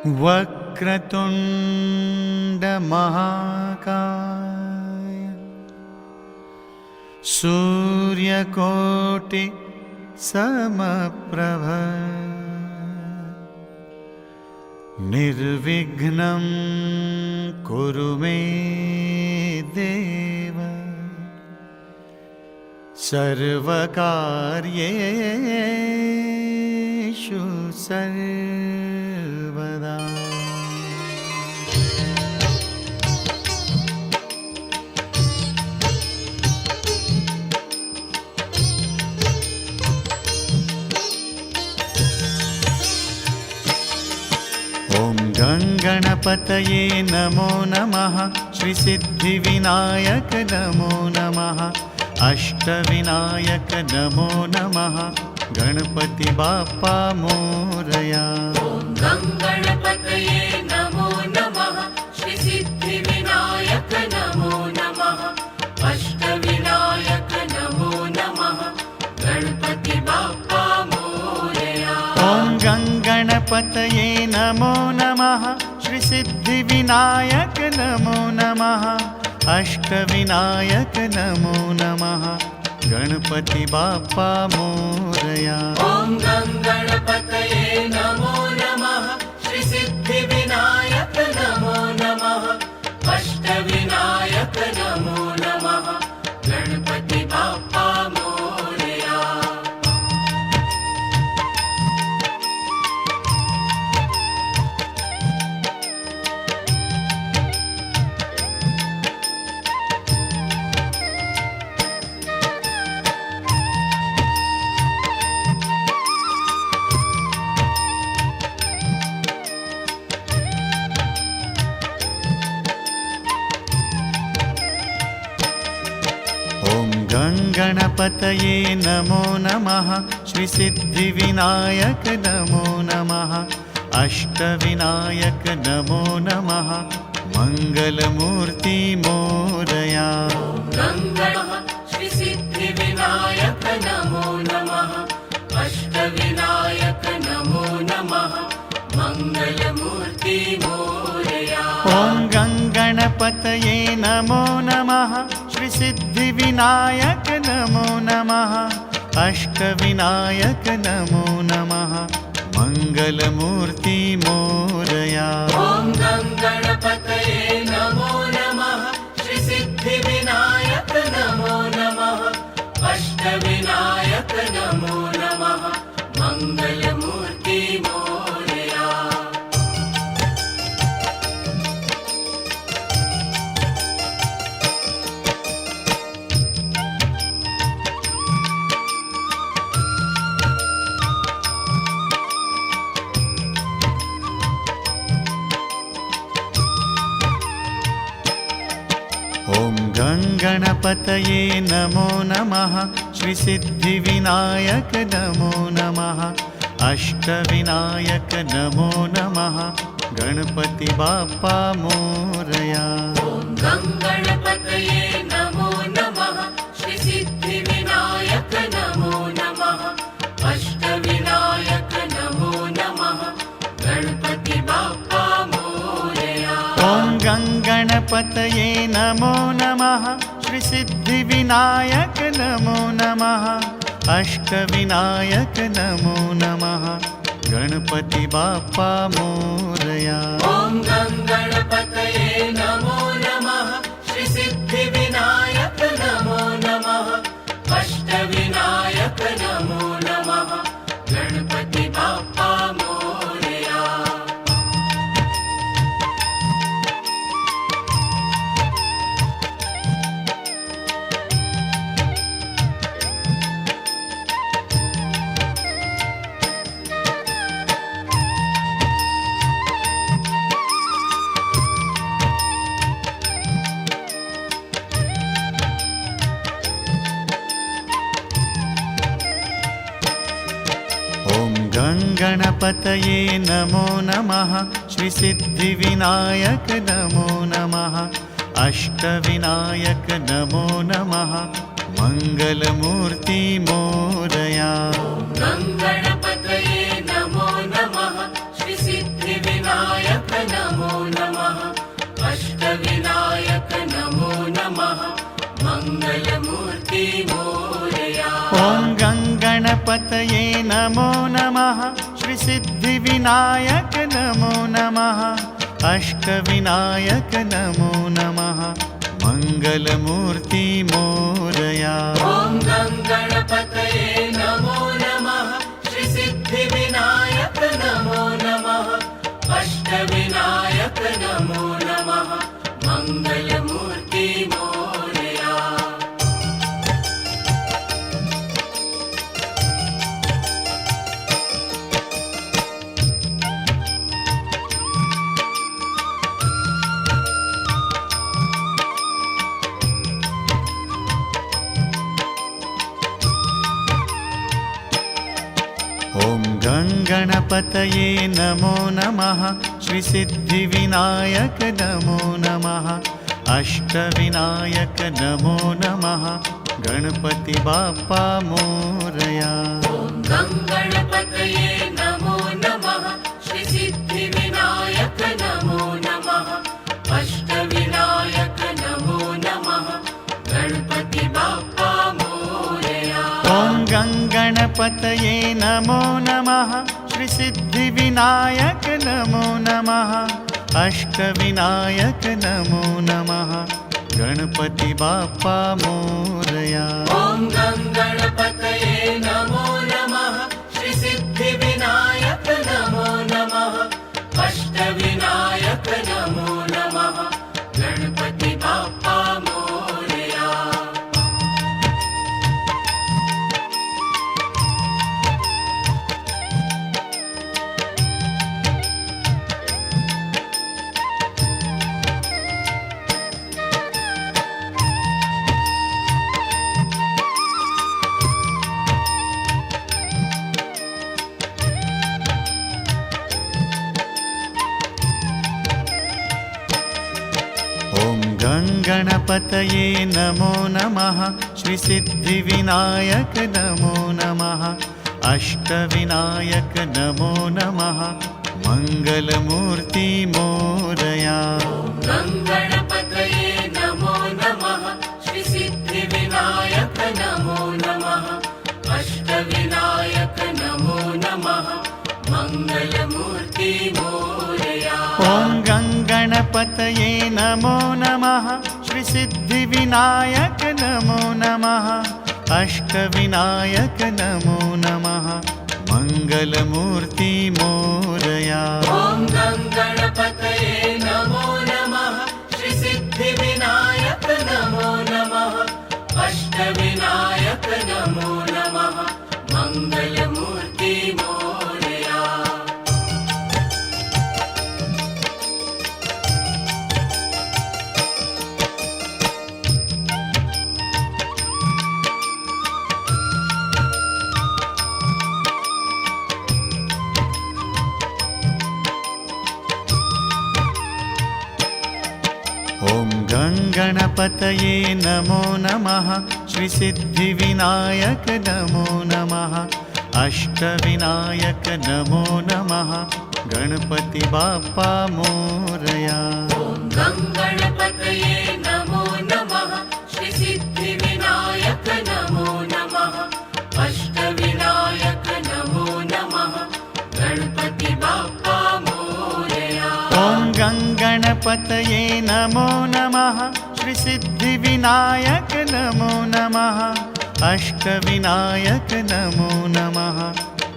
वक्रतुण्ड महाकाय सूर्यकोटि समप्रभ निर्विघ्नं कुरु मे देव सर्वकार्येषु सर्वदा। ॐ गणपतये नमो नमः। श्री सिद्धिविनायक नमो नमः। अष्टविनायक नमो नमः। गणपति बाप्पा मोरया। ॐ गणपतये नमो नमः। श्री सिद्धिविनायक नमो नमः। अष्टविनायक नमो नमः। गणपति बाप्पा मोरया। ॐ गणपतये नमो नमः। श्री सिद्धिविनायक नमो नमः। अष्टविनायक नमो नमः। गणपति बाप्पा मोरया। ॐ गणपतये नमो नमः। श्री सिद्धिविनायक नमो नमः। अष्टविनायक नमो नमः। गणपति बाप्पा मोरया। गणपतये नमो नमः। श्री सिद्धिविनायक नमो नमः। अष्टविनायक नमो नमः। मंगलमूर्ति मोरया। श्री सिद्धिविनायक नमो नमः। अष्टविनायक नमो नमः। मंगलमूर्ति मोरया। ॐ गणपतये नमो नमः। श्री सिद्धिविनायक नमो नमः। अष्टविनायक नमो नमः। मंगलमूर्ति मोरया। ॐ गणपतये नमो नमः। श्री सिद्धिविनायक नमो नमः। अष्टविनायक नमो नमः। मंगलमूर्ति मोरया। ॐ गणपतये नमो नमः। श्री सिद्धिविनायक नमो नमः। अष्टविनायक नमो नमः। गणपति बाप्पा मोरया। ॐ गणपतये नमो नमः। श्री सिद्धिविनायक नमो नमः। अष्टविनायक नमो नमः। गणपति बाप्पा मोरया। ॐ गणपतये नमो नमः। श्री सिद्धिविनायक नमो नमः। अष्टविनायक नमो नमः। गणपति बाप्पा मोरया। ॐ गणपतये नमो नमः। श्री सिद्धिविनायक नमो नमः। अष्टविनायक नमो नमः। गणपति बाप्पा मोरया। गणपतये नमो नमः। श्री सिद्धिविनायक नमो नमः। अष्टविनायक नमो नमः। मंगलमूर्ति मोरया। गणपतये नमो नमः। श्री सिद्धिविनायक श्रीसिद्धिविनायक नमो नमः अष्टविनायक नमो नमः मङ्गलमूर्ति मोरया ॐ गङ्गणपतये नमो नमः श्रीसिद्धिविनायक नमो नमः अष्टविनायक नमो नमः मङ्गलमूर्ति मोरया ॐ गङ्गणपतये नमो नमः श्रीसिद्धिविनायक नमो नमः अष्टविनायक नमो नमः गणपति बाप्पा मोरया ॐ गङ्गणपतये नमो नमः श्रीसिद्धिविनायक नमो नमः अष्टविनायक नमो नमः गणपति बाप्पा मोरया ॐ गङ्गणपतये नमो नमः श्रीसिद्धिविनायक नमो नमः अष्टविनायक नमो नमः गणपति बाप्पा मोरया ॐ गङ्गणपतये नमो नमः श्रीसिद्धिविनायक नमो नमः अष्टविनायक नमो नमः गणपति बाप्पा मोरया ॐ गङ्गणपतये नमो नमः श्रीसिद्धिविनायक नमो नमः अष्टविनायक नमो नमः मङ्गलमूर्ति मोरया गङ्गणपतये नमो नमः श्रीसिद्धिविनायक नमो नमः अष्टविनायक नमो नमः मङ्गलमूर्ति मोरया ॐ गङ्गणपतये नमो नमः श्रीसिद्धिविनायक नमो नमः अष्टविनायक नमो नमः मङ्गलमूर्ति मोरया ॐ गङ्गणपतये नमो नमः श्रीसिद्धिविनायक नमो नमः अष्टविनायक नमो नमः मङ्गलमूर्ति मोरया ॐ गङ्गणपतये नमो नमः श्रीसिद्धिविनायक नमो नमः अष्टविनायक नमो नमः गणपति बाप्पा मोरया ॐ गङ्गणपतये नमो नमः श्रीसिद्धिविनायक नमो नमः अष्टविनायक नमो नमः गणपति बाप्पा मोरया ॐ गङ्गणपतये नमो नमः श्रीसिद्धिविनायक नमो नमः अष्टविनायक नमो नमः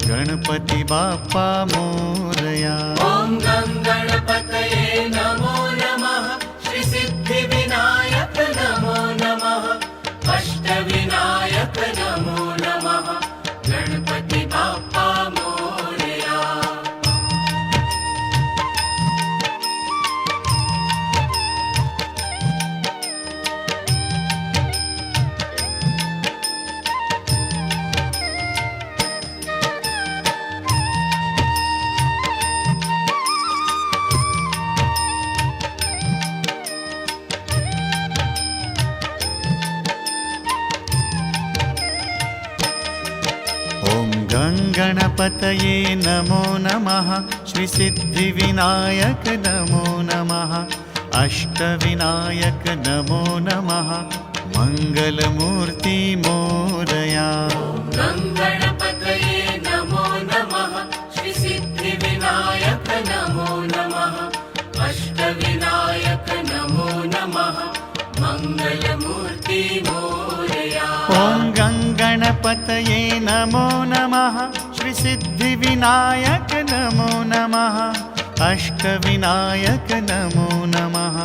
गणपति बाप्पा मोरया ॐ गङ्गणपतये नमो नमः श्रीसिद्धिविनायक नमो नमः अष्टविनायक नमो नमः गणपति बाप्पा मोरया ॐ गङ्गणपतये नमो नमः श्रीसिद्धिविनायक नमो नमः अष्टविनायक नमो नमः मङ्गलमूर्ति मोरया गङ्गणपतये नमो नमः श्री गङ्गणपतये नमो नमः श्रीसिद्धिविनायक नमो नमः अष्टविनायक नमो नमः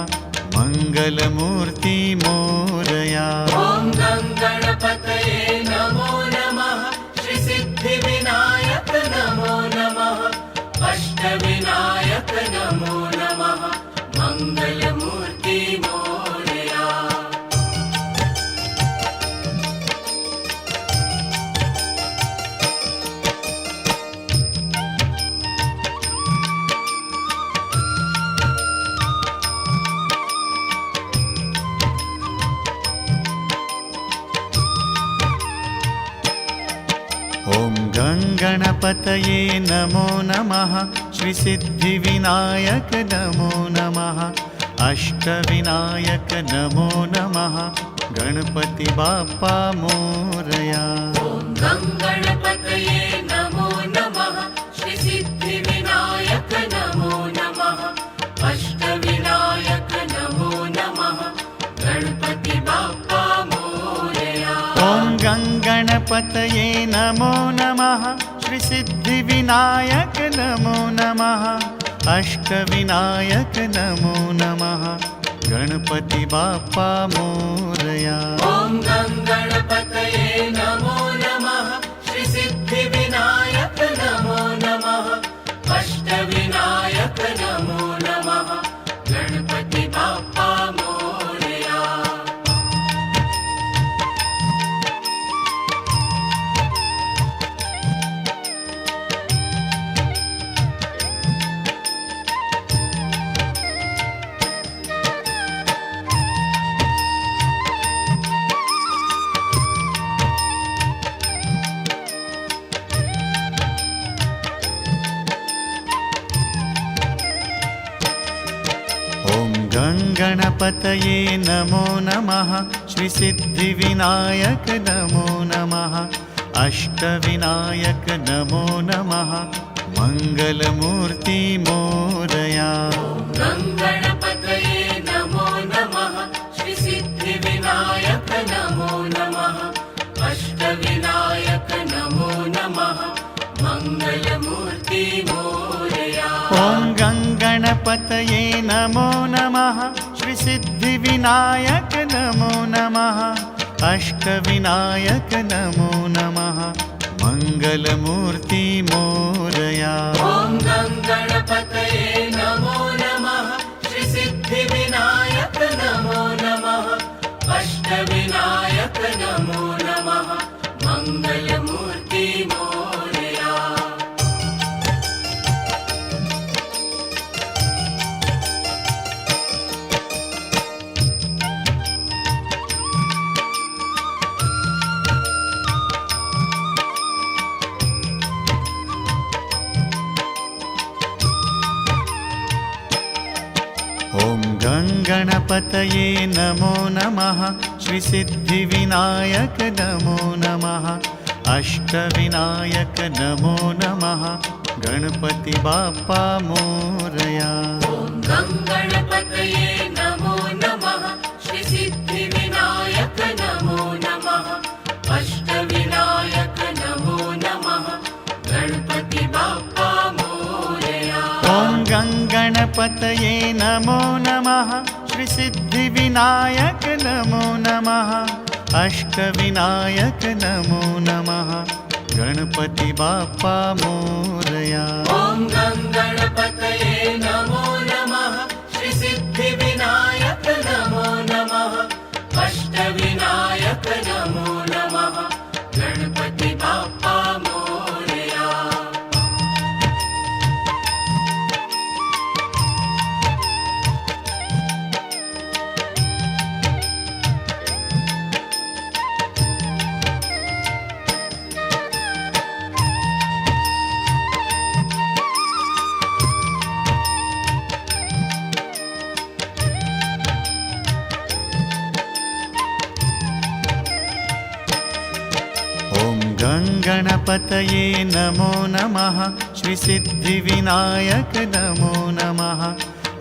मङ्गलमूर्ति मोरया ॐ गङ्गणपतये नमो नमः श्रीसिद्धिविनायक नमो नमः अष्टविनायक नमो नमः मङ्गलमूर्ति मोरया ॐ गङ्गणपतये नमो नमः श्रीसिद्धिविनायक नमो नमः अष्टविनायक नमो नमः गणपति बाप्पा मोरया ॐ गङ्गणपतये नमो नमः श्रीसिद्धिविनायक नमो नमः अष्टविनायक नमो नमः गणपति बाप्पा मोरया ॐ गङ्गणपतये नमो नमः श्रीसिद्धिविनायक नमो नमः अष्टविनायक नमो नमः गणपति बाप्पा मोरया ॐ गङ्गणपतये नमो नमः श्रीसिद्धिविनायक नमो नमः अष्टविनायक नमो नमः गणपति बाप्पा मोरया ॐ गङ्गणपतये नमो नमः श्रीसिद्धिविनायक नमो नमः अष्टविनायक नमो नमः मङ्गलमूर्ति मोरया गङ्गणपतये नमो नमः श्रीसिद्धिविनायक नमो नमः अष्टविनायक नमो नमः मङ्गलमूर्ति मोरया ॐ गङ्गणपतये नमो नमः श्रीसिद्धिविनायक नमो नमः अष्टविनायक नमो नमः मङ्गलमूर्ति मोरया ॐ गङ्गणपतये नमो नमः श्रीसिद्धिविनायक नमो नमः अष्टविनायक नमो नमः मङ्गलमूर्ति मोरया ॐ गङ्गणपतये नमो नमः श्रीसिद्धिविनायक नमो नमः अष्टविनायक नमो नमः गणपति बाप्पा मोरया ॐ गङ्गणपतये नमो नमः श्रीसिद्धिविनायक नमो नमः अष्टविनायक नमो नमः गणपति बाप्पा मोरया ॐ गङ्गणपतये नमो नमः श्रीसिद्धिविनायक नमो नमः अष्टविनायक नमो नमः गणपति बाप्पा मोरया ॐ गङ्गणपतये नमो नमः श्रीसिद्धिविनायक नमो नमः अष्टविनायक नमो नमः गणपति बाप्पा मोरया गणपतये नमो नमः श्रीसिद्धिविनायक नमो नमः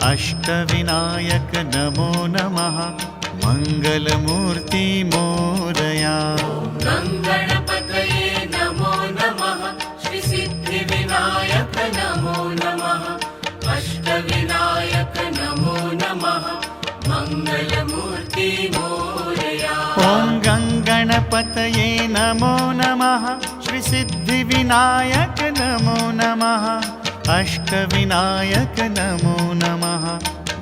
अष्टविनायक नमो नमः मङ्गलमूर्ति मोरया गङ्गणपतये गणपतये नमो नमः श्रीसिद्धिविनायक नमो नमः अष्टविनायक नमो नमः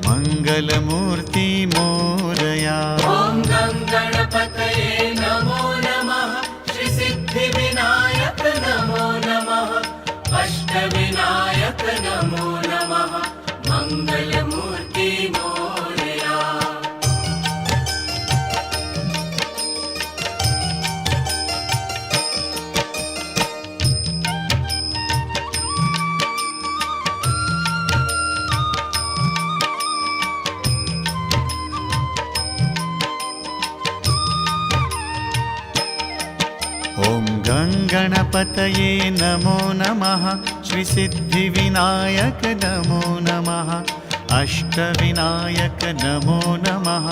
मङ्गलमूर्ति मोरया। ॐ गं गणपतये नमो नमः श्रीसिद्धिविनायक नमो नमः अष्टविनायक नमो नमः मङ्गलमूर्ति मोरया। ॐ गं गणपतये नमो नमः श्रीसिद्धिविनायक नमो नमः अष्टविनायक नमो नमः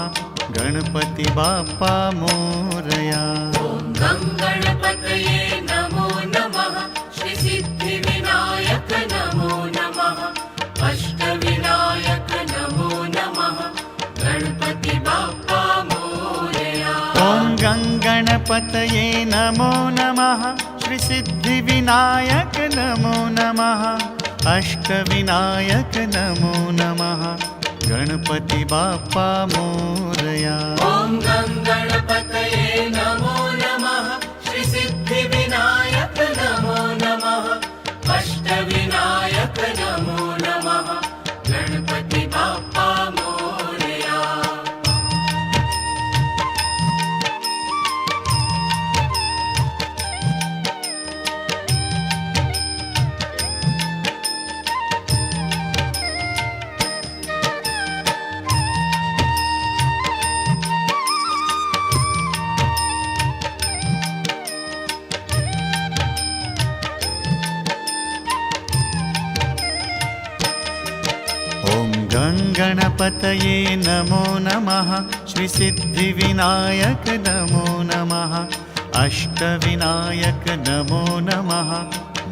गणपति बाप्पा मोरया। ॐ गं गणपतये नमो नमः श्रीसिद्धिविनायक नमो नमः अष्टविनायक नमो नमः गणपति बाप्पा मोरया। ॐ गं गणपतये नमो नमः श्रीसिद्धिविनायक नमो नमः अष्टविनायक नमो नमः गणपति बाप्पा मोरया। ॐ गं गणपतये नमो नमः श्रीसिद्धिविनायक नमो नमः अष्टविनायक नमो नमः गणपति बाप्पा मोरया। ॐ गं गणपतये नमो नमः श्रीसिद्धिविनायक नमो नमः अष्टविनायक नमो नमः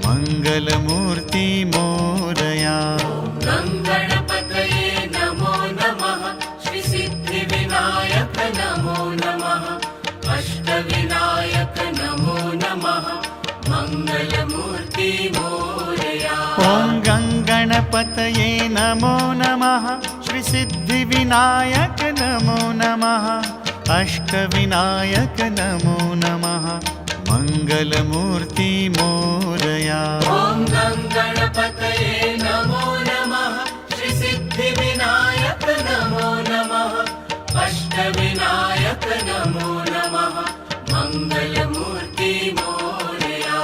मङ्गलमूर्ति मोरया। गं गणपतये नमो नमः श्रीसिद्धिविनायक नमो नमः अष्टविनायक नमो नमः मङ्गलमूर्ति मोरया। ॐ गं गणपतये नमो नमः श्रीसिद्धिविनायक नमो नमः अष्टविनायक नमो नमः मङ्गलमूर्ति मोरया। ॐ गं गणपतये नमो नमः श्रीसिद्धिविनायक नमो नमः अष्टविनायक नमो नमः मङ्गलमूर्ति मोरया।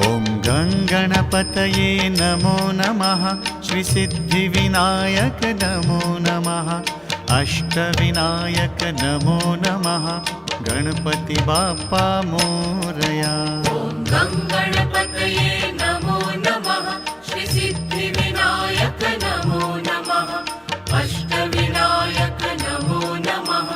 ॐ गं गणपतये नमो नमः श्रीसिद्धिविनायक नमो नमः अष्टविनायक नमो नमः गणपति बाप्पा मोरया। ॐ गं गणपतये नमो नमः श्रीसिद्धिविनायक नमो नमः अष्टविनायक नमो नमः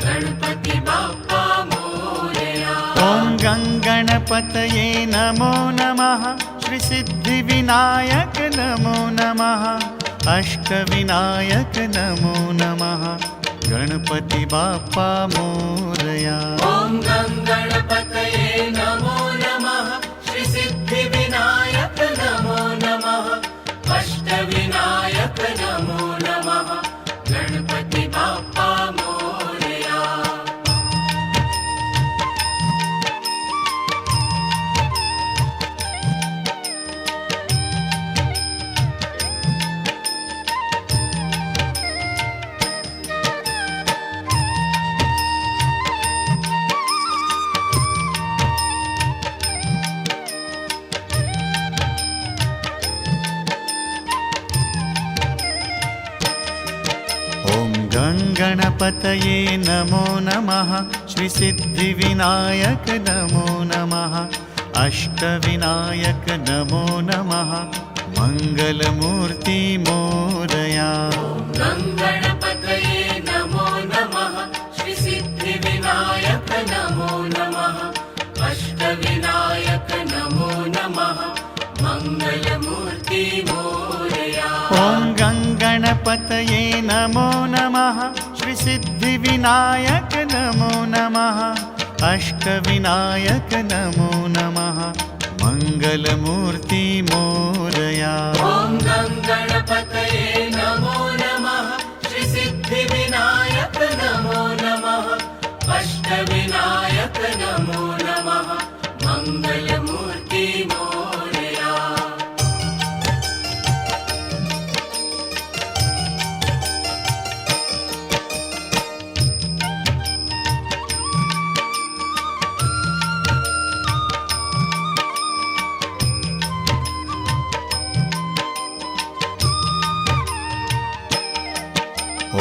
गणपति बाप्पा मोरया। ॐ गं गणपतये नमो नमः श्रीसिद्धिविनायक नमो नमः अष्टविनायक नमो नमः गणपति बाप्पा मोरया। ॐ गं गणपतये नमो नमः श्रीसिद्धिविनायक नमो नमः अष्टविनायक नमो नमः गणपति बाप्पा मोरया। ॐ गं गणपतये नमो नमः श्रीसिद्धिविनायक नमो नमः अष्टविनायक नमो नमः मङ्गलमूर्ति मोरया। गं गणपतये गणपतये नमो नमः श्रीसिद्धिविनायक नमो नमः अष्टविनायक नमो नमः मङ्गलमूर्ति मोरया। ॐ गणपतये नमो नमः श्रीसिद्धिविनायक नमो नमः अष्टविनायक नमो नमः मङ्गलमूर्ति मोरया।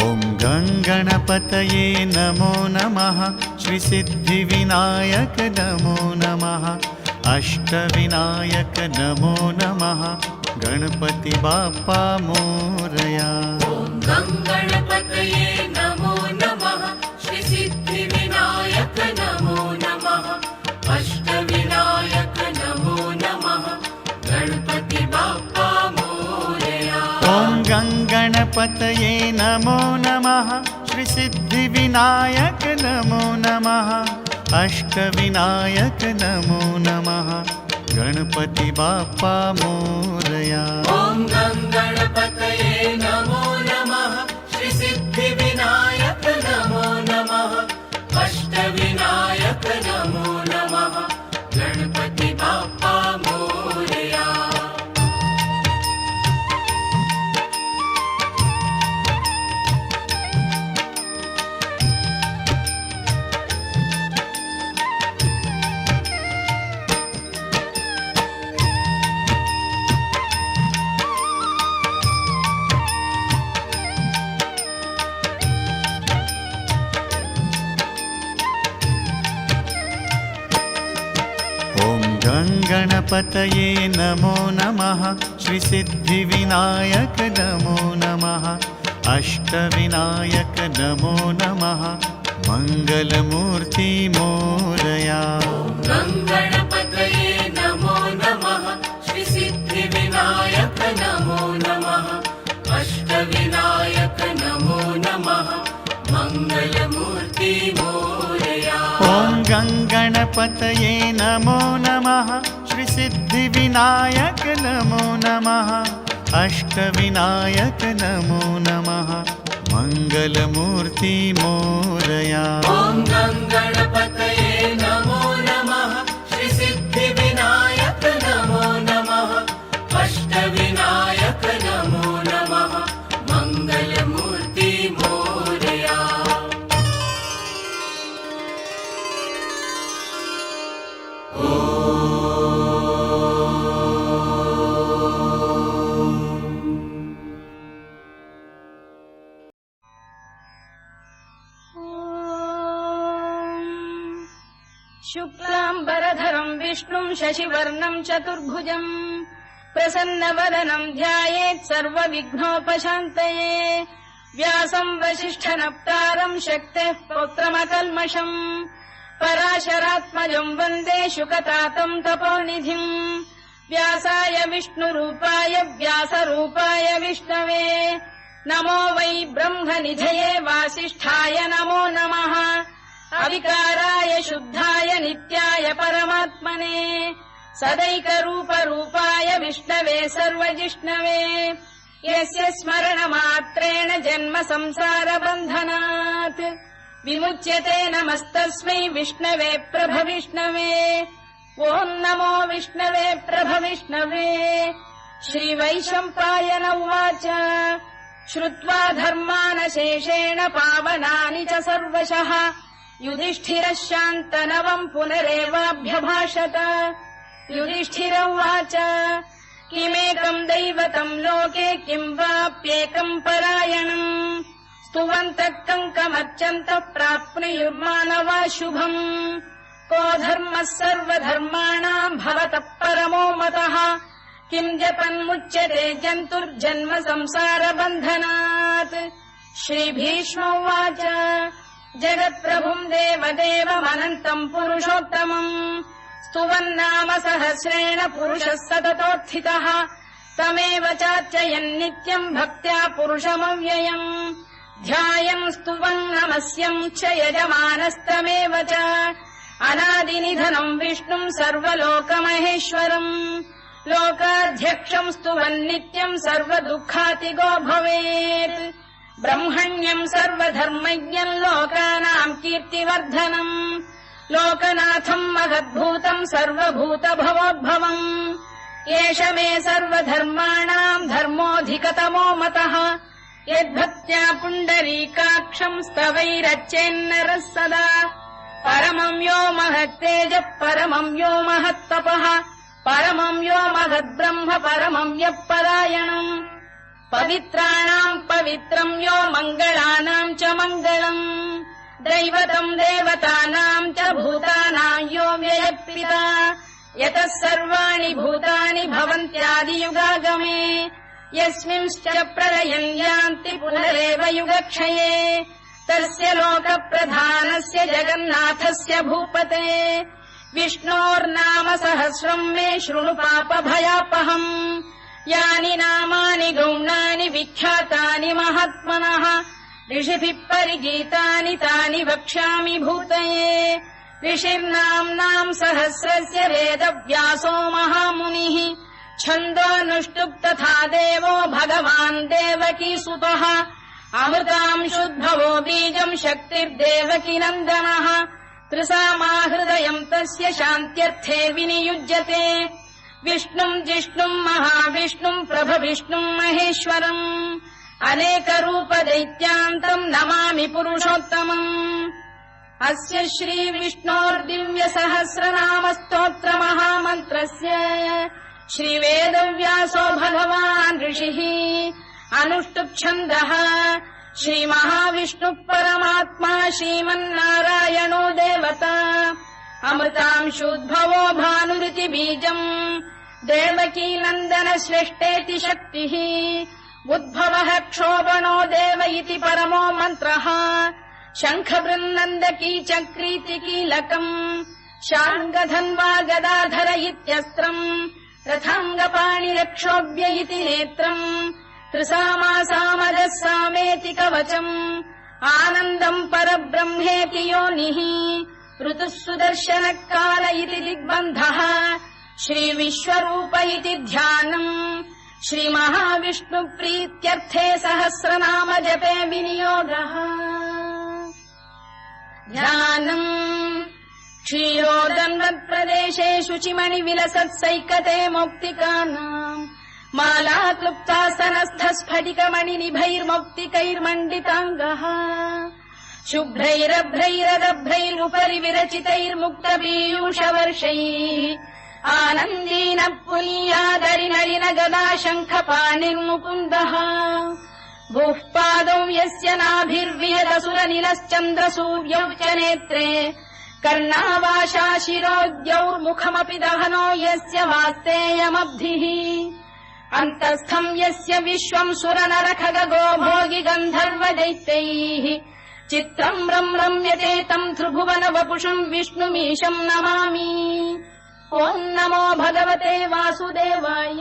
ॐ गणपतये नमो नमः श्रीसिद्धिविनायक नमो नमः अष्टविनायक नमो नमः गणपति बाप्पा मोरया। ॐ गणपतये नमो नमः श्रीसिद्धिविनायक नमो नमः अष्टविनायक नमो नमः गणपति बाप्पा मोरया। ॐ गणपतये नमो नमः श्रीसिद्धिविनायक नमो नमः अष्टविनायक नमो नमः गणपति बाप्पा मोरया। ॐ गणपतये नमो नमः श्रीसिद्धिविनायक नमो नमः अष्टविनायक नमो नमः गणपति बाप्पा मोरया। गणपतये नमो नमः श्रीसिद्धिविनायक नमो नमः अष्टविनायक नमो नमः मङ्गलमूर्ति मोरया। गणपतये नमो नमः श्रीसिद्धिविनायक नमो नमः अष्टविनायक नमो नमः मङ्गलमूर्ति मोरया। ॐ गणपतये नमो नमः श्रीसिद्धिविनायक नमो नमः अष्टविनायक नमो नमः मङ्गलमूर्ति मोरया। ॐ गणपतये नमो नमः श्रीसिद्धिविनायक नमो नमः अष्टविनायक नमो नमः मङ्गलमूर्ति मोरया। शुक्लाम्बरधरम् विष्णुम् शशिवर्णम् चतुर्भुजम् प्रसन्नवदनम् ध्यायेत् सर्वविघ्नोपशान्तये व्यासम् वसिष्ठनप्तारम् शक्तेः पौत्रमकल्मषम् पराशरात्मजम् वन्दे शुकतातम् तपोनिधिम् व्यासाय विष्णुरूपाय व्यासरूपाय विष्णवे नमो वै ब्रह्मनिधये वासिष्ठाय नमो नमः अविकाराय शुद्धाय नित्याय परमात्मने सदैकरूपरूपाय विष्णवे सर्वजिष्णवे यस्य स्मरणमात्रेण जन्म संसारबन्धनात् विमुच्यते नमस्तस्मै विष्णवे प्रभविष्णवे ॐ नमो विष्णवे प्रभविष्णवे। श्रीवैशम्पायन उवाच श्रुत्वा धर्मानशेषेण पावनानि च सर्वशः युधिष्ठिरः शान्तनवम् पुनरेवाभ्यभाषत। युधिष्ठिर उवाच किमेकम् दैवतम् लोके किम् वाप्येकम् परायणम् स्तुवन्तः कङ्कमर्चन्तः प्राप्नुयुर्मानवा शुभम् को धर्मः सर्वधर्माणाम् भवतः परमो मतः किम् जपन्मुच्यते जन्तुर्जन्म संसारबन्धनात्। श्रीभीष्म उवाच जगत्प्रभुम् देवदेवमनन्तम् पुरुषोत्तमम् स्तुवन्नाम सहस्रेण पुरुषः सततोत्थितः तमेव चार्चयन् नित्यम् भक्त्या पुरुषमव्ययम् ध्यायन् स्तुवन् नमस्यम् च यजमानस्तमेव च अनादिनिधनम् विष्णुम् सर्वलोकमहेश्वरम् लोकाध्यक्षम् स्तुवन् नित्यम् सर्वदुःखातिगो भवेत् ब्रह्मण्यम् सर्वधर्मज्ञम् लोकानाम् कीर्तिवर्धनम् लोकनाथम् महद्भूतम् सर्वभूतभवोद्भवम् एष मे सर्वधर्माणाम् धर्मोऽधिकतमो मतः यद्भक्त्या पुण्डरीकाक्षम् स्तवैरच्चेन्नरः सदा परमम् यो महत्तेजः परमम् यो महत्तपः परमम् यो महद्ब्रह्म परमम् यः परायणम् पवित्राणाम् पवित्रम् यो मङ्गलानाम् च मङ्गलम् दैवतम् देवतानाम् च भूतानाम् यो व्ययः यतः सर्वाणि भूतानि भवन्त्यादियुगागमे यस्मिंश्च प्रलयम् यान्ति पुनरेव युगक्षये तस्य लोकप्रधानस्य जगन्नाथस्य भूपते विष्णोर्नाम सहस्रम् मे शृणु पापभयापहम् यानि नामानि गौणानि विख्यातानि महात्मनः ऋषिभिः परिगीतानि तानि वक्ष्यामि भूतये ऋषिर्नाम्नाम् सहस्रस्य वेदव्यासो महामुनिः छन्दोऽनुष्टुप् तथा देवो भगवान् देवकीसुतः अमृतांशुद्भवो बीजम् शक्तिर्देवकी नन्दनः त्रिसामाहृदयम् तस्य शान्त्यर्थे विनियुज्यते विष्णुम् जिष्णुम् महाविष्णुम् प्रभविष्णुम् महेश्वरम् अनेकरूपदैत्यान्तम् नमामि पुरुषोत्तमम् अस्य श्रीविष्णोर्दिव्यसहस्रनामस्तोत्रमहामन्त्रस्य श्रीवेदव्यासो भगवान् ऋषिः अनुष्टुप्छन्दः श्रीमहाविष्णुः परमात्मा श्रीमन्नारायणो देवता अमृतांशुद्भवो भानुरिति बीजम् देवकी नन्दन श्रेष्ठेति शक्तिः उद्भवः क्षोभणो देव इति परमो मन्त्रः शङ्खबृन्नन्दकी चक्रीति कीलकम् शार्ङ्गधन्वा गदाधर इत्यस्त्रम् रथाङ्गपाणिरक्षोभ्य इति नेत्रम् त्रिसामासामजः सामेति कवचम् आनन्दम् परब्रह्मेति योनिः ऋतुः सुदर्शनकाल इति दिग्बन्धः श्रीविश्वरूप इति ध्यानम् श्रीमहाविष्णुप्रीत्यर्थे सहस्रनाम जपे विनियोगः ध्यानम् क्षीरोदन्वत्प्रदेशे शुचिमणिविलसत्सैकते मौक्तिकानाम् मालाक्लुप्तासनस्थस्फटिकमणिनिभैर्मौक्तिकैर्मण्डिताङ्गः शुभ्रैरभ्रैरदभ्रैरुपरि विरचितैर्मुक्तपीयूषवर्षैः आनन्दीन पुनीयादरिनलिन गदा शङ्खपाणिर्मुकुन्दः भूः पादौ यस्य नाभिर्विहदसुरनिलश्चन्द्रसूर्यौ च नेत्रे कर्णावाशा शिरोद्यौर्मुखमपि दहनो यस्य वास्तेयमब्धिः अन्तस्थम् यस्य विश्वम् सुरनरखगो भोगि गन्धर्वदैत्यैः चित्रम् रम्यते तम् त्रिभुवन वपुषम् विष्णुमीशम् नमामि ॐ नमो भगवते वासुदेवाय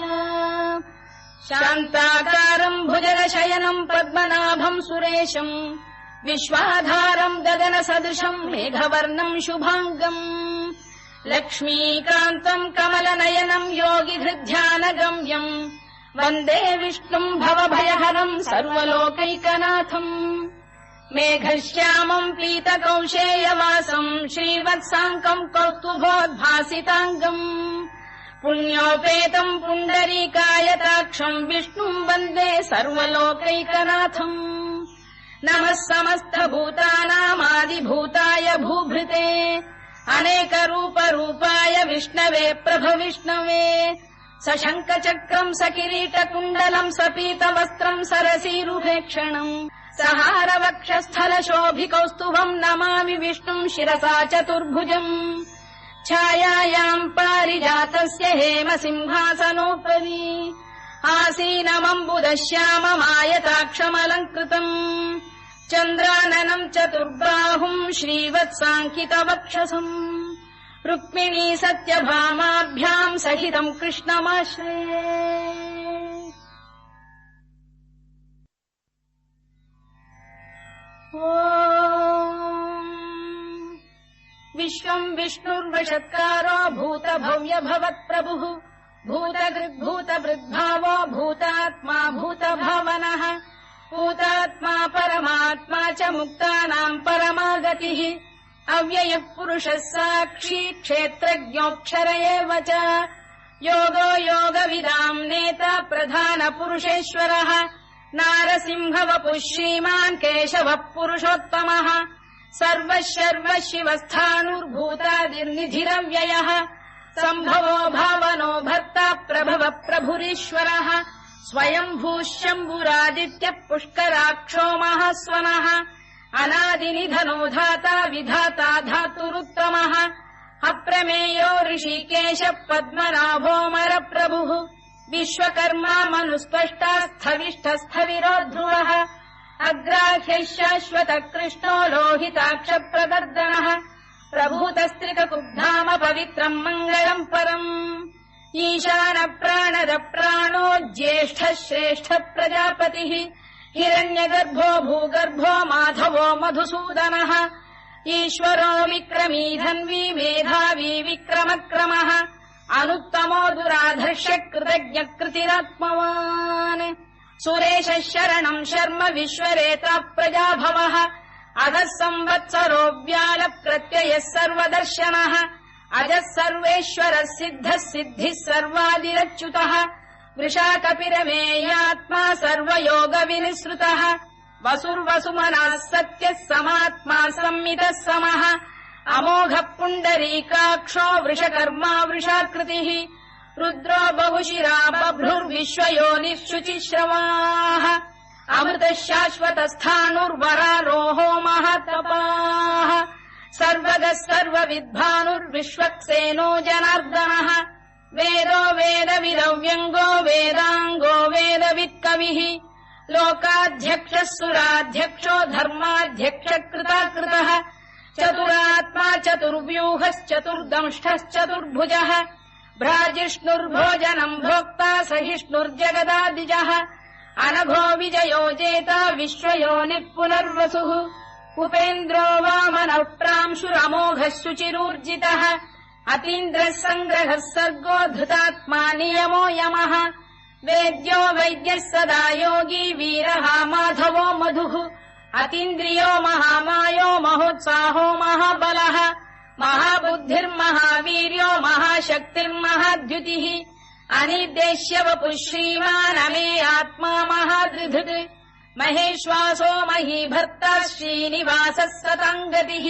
शान्ताकारम् भुजगशयनम् पद्मनाभम् सुरेशम् विश्वाधारम् गगनसदृशम् मेघवर्णम् शुभाङ्गम् लक्ष्मीकान्तम् कमलनयनम् योगिहृद्ध्यानगम्यम् वन्दे विष्णुम् भवभयहरम् सर्वलोकैकनाथम् मेघश्यामम् पीतकौशेयवासम् श्रीवत्साङ्कम् कौस्तुभोद्भासिताङ्गम् पुण्योपेतम् पुण्डरीकायताक्षम् विष्णुम् वन्दे सर्वलोकैकनाथम् नमः समस्तभूतानामादिभूताय भूभृते अनेकरूपरूपाय विष्णवे प्रभविष्णवे सशङ्खचक्रम् सकिरीटकुण्डलम् सपीतवस्त्रम् सरसीरुहेक्षणम् सहारवक्षस्थलशोभिकौस्तुभम् नमामि विष्णुम् शिरसा चतुर्भुजम् छायायाम् पारिजातस्य हेमसिंहासनोपरि आसीनमम्बुदश्याममायताक्षमलङ्कृतम् चन्द्राननम् चतुर्बाहुम् श्रीवत्साङ्कितवक्षसम् रुक्मिणी सत्यभामाभ्याम् सहितम् कृष्णमाश्रये विश्वम् विष्णुर्वषत्कारो भूतभव्यभवत्प्रभुः भूतकृद्भूतभृद्भावो भूतात्मा भूतभावनः भूतात्मा परमात्मा च मुक्तानाम् परमागतिः अव्ययः पुरुषः साक्षी क्षेत्रज्ञोऽक्षर एव च योगो योगविदाम् नेता प्रधानपुरुषेश्वरः नारसिंहवपुः श्रीमान् केशवः पुरुषोत्तमः सर्वः शर्वः शिवस्थाणुर्भूतादिर्निधिरव्ययः सम्भवो भावनो भर्ता प्रभवः प्रभुरीश्वरः स्वयम्भूः शम्भुरादित्यः पुष्कराक्षो महास्वनः अनादिनिधनो धाता विधाता धातुरुत्तमः अप्रमेयो ऋषिकेशः पद्मनाभोऽमरप्रभुः विश्वकर्मा मनुस्पष्टा स्थविष्ठस्थविरो ध्रुवः अग्राह्यः शाश्वतः कृष्णो लोहिताक्षप्रदर्दनः प्रभूतस्त्रिककुब्धाम पवित्रम् मङ्गलम् परम् ईशानप्राणदप्राणो ज्येष्ठः श्रेष्ठः प्रजापतिः हिरण्यगर्भो भूगर्भो माधवो मधुसूदनः ईश्वरो विक्रमी धन्वी मेधावी विक्रमक्रमः अनुत्तमो दुराधर्ष्य कृतज्ञकृतिरात्मवान् सुरेशः शरणम् शर्म विश्वरेता प्रजाभवः अधः संवत्सरो व्यालप्रत्ययः सर्वदर्शनः अजः सर्वेश्वरः सिद्धः सिद्धिः सर्वादिरच्युतः वृषाकपिरमेयात्मा सर्वयोगविनिसृतः वसुर्वसुमनः सत्यः समात्मा संमितः समः अमोघः पुण्डरीकाक्षो वृषकर्मा वृषाकृतिः रुद्रो बहुशिरा बभ्रुर्विश्वयोनिः शुचिश्रवाः अमृतः शाश्वतस्थाणुर्वरारोहो महातपाः सर्वगः सर्वविद्भानुर्विश्वक्सेनो जनार्दनः वेदो वेदविदव्यङ्गो वेदाङ्गो वेदवित्कविः लोकाध्यक्षः सुराध्यक्षो धर्माध्यक्षकृताकृतः चतुरात्मा चतुर्व्यूहश्चतुर्दंष्टश्चतुर्भुजः भ्राजिष्णुर्भोजनम् भोक्ता सहिष्णुर्जगदादिजः अनघो विजयो जेता विश्वयोनिः पुनर्वसुः उपेन्द्रो वामनः प्रांशुरमोघः शुचिरूर्जितः अतीन्द्रः सङ्ग्रहः सर्गो धृतात्मा नियमो यमः वेद्यो वैद्यः सदा योगी वीरः माधवो मधुः अतीन्द्रियो महामायो महोत्साहो महाबलः महाबुद्धिर्महावीर्यो महाशक्तिर्महाद्युतिः अनिर्देश्य वपुः श्रीमानमे आत्मा महादृधृत् महेश्वासो महीभर्ता श्रीनिवासः सताङ्गतिः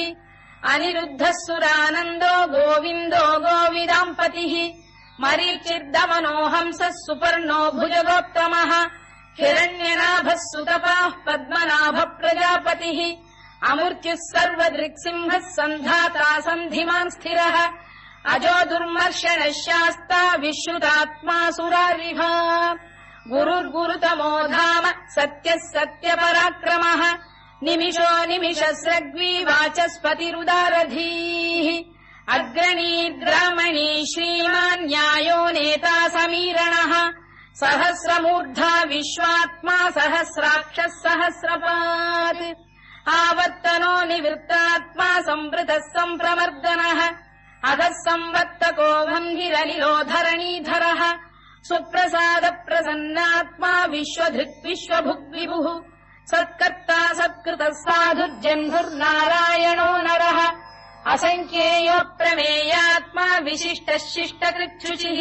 अनिरुद्धः सुरानन्दो गोविन्दो गोविदाम्पतिः मरीचिर्दमनो हंसः सुपर्णो भुजगोत्तमः हिरण्यनाभः सुतपाः पद्मनाभः प्रजापतिः अमृत्युः सर्वदृक्सिंहः सन्धाता सन्धिमान् स्थिरः अजो दुर्मर्शनः शास्ता विश्रुतात्मा सुरारिभा गुरुर्गुरुतमो धाम सत्यः सत्यपराक्रमः निमिषो निमिषस्रग्वी वाचस्पतिरुदारधीः अग्रणीर्ग्रामणी श्रीमान् न्यायो नेता समीरणः सहस्रमूर्धा विश्वात्मा सहस्राक्षः सहस्रपात् आवर्तनो निवृत्तात्मा संवृतः सम्प्रमर्दनः अधः संवर्तको भङ्गिरलिलो धरणीधरः सुप्रसादप्रसन्नात्मा विश्वधृक् विश्वभुग्विभुः सत्कर्ता सत्कृतः साधुर्जह्नुर्नारायणो नरः असङ्ख्येयो प्रमेयात्मा विशिष्टः शिष्टकृच्छुचिः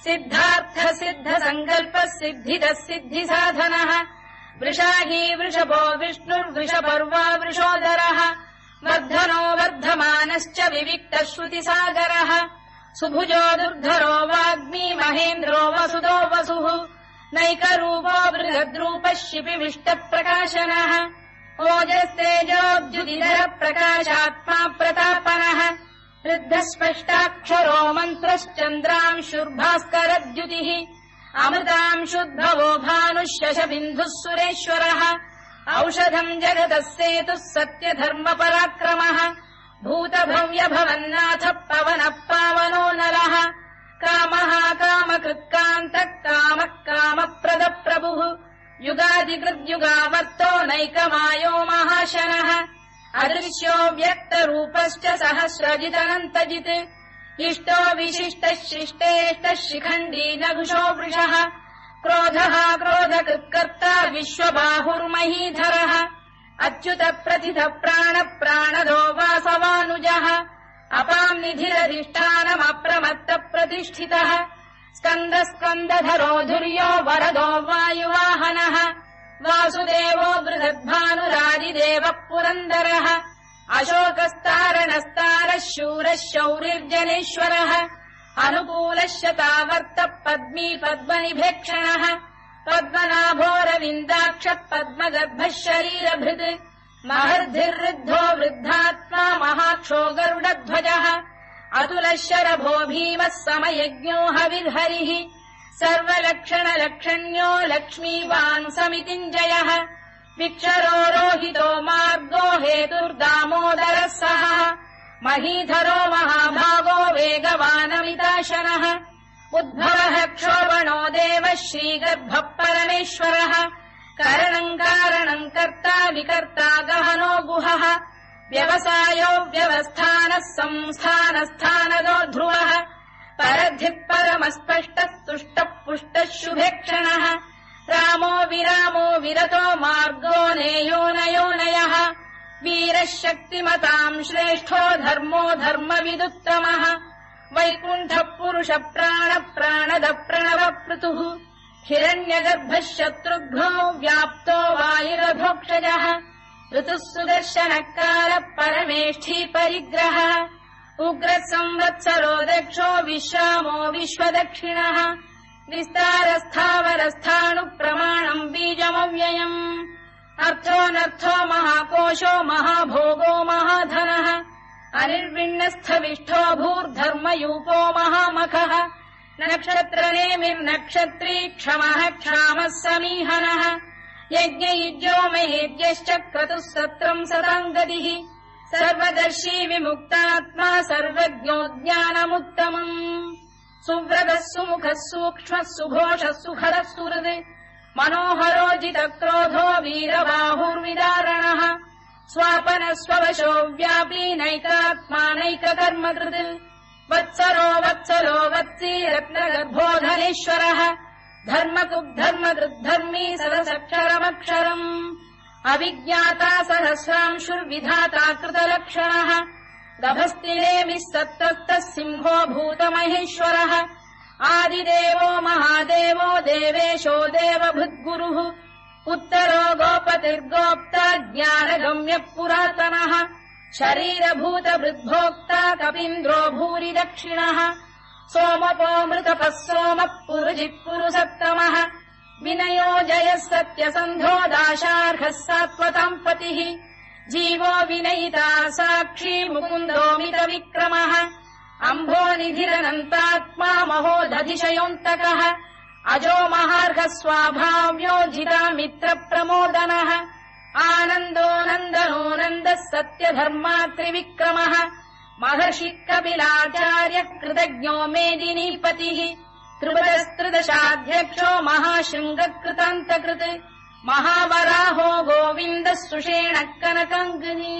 सिद्धार्थ सिद्धसङ्कल्पः सिद्धिदः सिद्धिसाधनः वृषाही वृषभो विष्णुर्वृषपर्वा वृषोदरः वर्धनो वर्धमानश्च विविक्तः श्रुतिसागरः सुभुजो दुर्धरो वाग्मी महेन्द्रो वसुदो वसुः नैकरूपो बृहद्रूपः शिपिविष्टप्रकाशनः ओजस्तेजोऽब्जुदिधर प्रकाशात्मा प्रतापनः वृद्धस्पष्टाक्षरो मन्त्रश्चन्द्रांशुर्भास्करद्युतिः अमृतांशुद्भवो भानुः शशबिन्दुः सुरेश्वरः औषधम् जगतः सेतुः सत्यधर्मपराक्रमः भूतभव्यभवन्नाथः पवनः पावनो नरः कामः कामकृत्कान्तः कामः कामप्रदप्रभुः युगादिकृद्युगावर्तो नैकमायो महाशनः अदृश्यो व्यक्तरूपश्च सहस्रजिदनन्तजित् इष्टो विशिष्टः शिष्टेष्टः शिखण्डी नघुषो वृषः क्रोधः क्रोधकृत्कर्ता विश्वबाहुर्महीधरः अच्युत प्रथित प्राणदो वासवानुजः अपाम् निधिरधिष्ठानमप्रमत्त प्रतिष्ठितः स्कन्दधरो धुर्यो वरदो वायुवाहनः वासुदेवो बृहद्भानुरादिदेवः पुरन्दरः अशोकस्तारणस्तारः शूरः शौरिर्जनेश्वरः अनुकूलः शतावर्तः पद्मी पद्मनिभेक्षणः पद्मनाभोरविन्दाक्षः पद्मगर्भः शरीरभृत् महर्धिर्वृद्धो वृद्धात्मा महाक्षो गरुडध्वजः अतुलः शरभो भीमः समयज्ञो हविर्हरिः सर्वलक्षणलक्षण्यो लक्ष्मीवान् समितिञ्जयः विक्षरो रोहितो मार्गो हेतुर्दामोदरः सः महीधरो महाभागो वेगवानमिताशनः उद्भवः क्षोभणो देवः श्रीगर्भः परमेश्वरः करणम् कारणम् कर्ता विकर्ता गहनो गुहः व्यवसायो व्यवस्थानः संस्थानस्थानदो ध्रुवः परद्धिः परमस्पष्टः तुष्टः पुष्टः शुभेक्षणः रामो विरामो विरतो मार्गो नेयोनयोनयः वीरः शक्तिमताम् श्रेष्ठो धर्मो धर्मविदुत्तमः वैकुण्ठः पुरुष प्राणदः प्रणवपृतुः हिरण्यगर्भः शत्रुघ्नो व्याप्तो वायुरधोक्षजः ऋतुः सुदर्शनकारः परमेष्ठी परिग्रहः उग्रः संवत्सरो दक्षो विश्रामो विश्वदक्षिणः विस्तारस्थावरस्थाणुप्रमाणम् बीजमव्ययम् अर्थोऽनर्थो महाकोशो महाभोगो महाधनः अनिर्विण्णस्थविष्ठो भूर्धर्मयूपो महामखः नक्षत्रनेमिर्नक्षत्री क्षमः क्षामः समीहनः यज्ञयुज्यो महेज्यश्च क्रतुः सत्रम् सताम् गतिः सर्वदर्शी विमुक्तात्मा सर्वज्ञो ज्ञानमुत्तमम् सुव्रतः सुमुखः सूक्ष्मः सुघोषः सुखरः सुहृद् मनोहरोजितक्रोधो वीरबाहुर्विदारणः स्वापनः स्ववशो व्यापी नैकात्मानैककर्मकृत् वत्सरो वत्सी रत्नगर्भो धनेश्वरः धर्मकृद्धर्मकृद्धर्मी सरसक्षरमक्षरम् अविज्ञाता सहस्रांशुर्विधाता कृतलक्षणः गभस्तिनेमिः सत्तस्तः सिंहो भूतमहेश्वरः आदिदेवो महादेवो देवेशो देवभृद्गुरुः उत्तरो गोपतिर्गोप्ता ज्ञानगम्यः पुरातनः शरीरभूतभृद्भोक्ता कपीन्द्रो भूरि दक्षिणः सोमपोऽमृतपः सोमः पुरुजिः पुरुसत्तमः विनयो जयः सत्यसन्धो दाशार्हः सात्वताम् पतिः जीवो विनयिता साक्षी मुकुन्दोमितविक्रमः अम्भोनिधिरनन्तात्मा महोदधिशयोऽन्तकः अजो महार्घः स्वाभाव्योजिता मित्रप्रमोदनः आनन्दो नन्दनो नन्दः सत्यधर्मात्रिविक्रमः महर्षिः कपिलाचार्यः कृतज्ञो मेदिनीपतिः त्रिपुरस्त्रिदशाध्यक्षो महाशृङ्गकृतान्तकृत् महावराहो गोविन्दः सुषेणः कनकाङ्गनी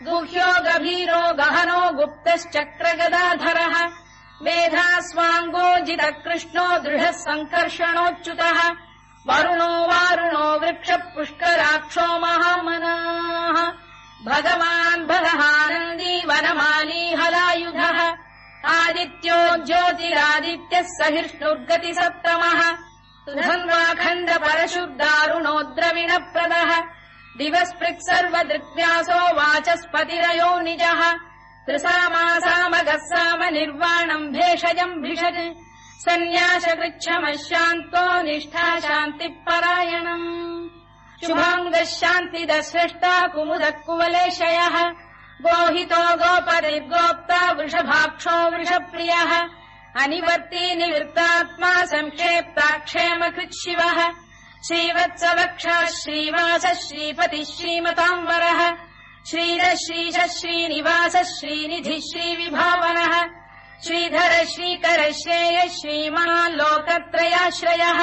गुह्यो गभीरो गहनो गुप्तश्चक्रगदाधरः मेधास्वाङ्गोजितः कृष्णो दृढः सङ्कर्षणोच्युतः वरुणो वारुणो वृक्षः पुष्कराक्षो महामनाः भगवान् बलहानन्दी वनमाली हलायुधः आदित्यो ज्योतिरादित्यः सहिष्णुर्गतिसत्तमः सुधन्वाखण्ड परशुर्दारुणो द्रविणप्रदः दिवस्पृक् सर्वदृक्व्यासो वाचस्पतिरयो निजः त्रिसामासामगः साम निर्वाणम् भेषजम् भिषज सन्न्यासकृच्छमः शान्तो निष्ठा शान्तिः परायणम् शुभाङ्गः शान्तिदः स्रष्टा कुमुदः कुवलेशयः गोहितो गोपतिर्गोप्ता वृषभाक्षो वृषप्रियः अनिवर्ती निवृत्तात्मा संक्षेप्ताक्षेमकृत् शिवः श्रीवत्सवक्षः श्रीवासः श्रीपतिः श्रीमताम्बरः श्रीधः श्रीशः श्रीनिवासः श्रीनिधिः श्रीविभावनः श्रीधर श्रीकर श्रेयः श्रीमान् लोकत्रयाश्रयः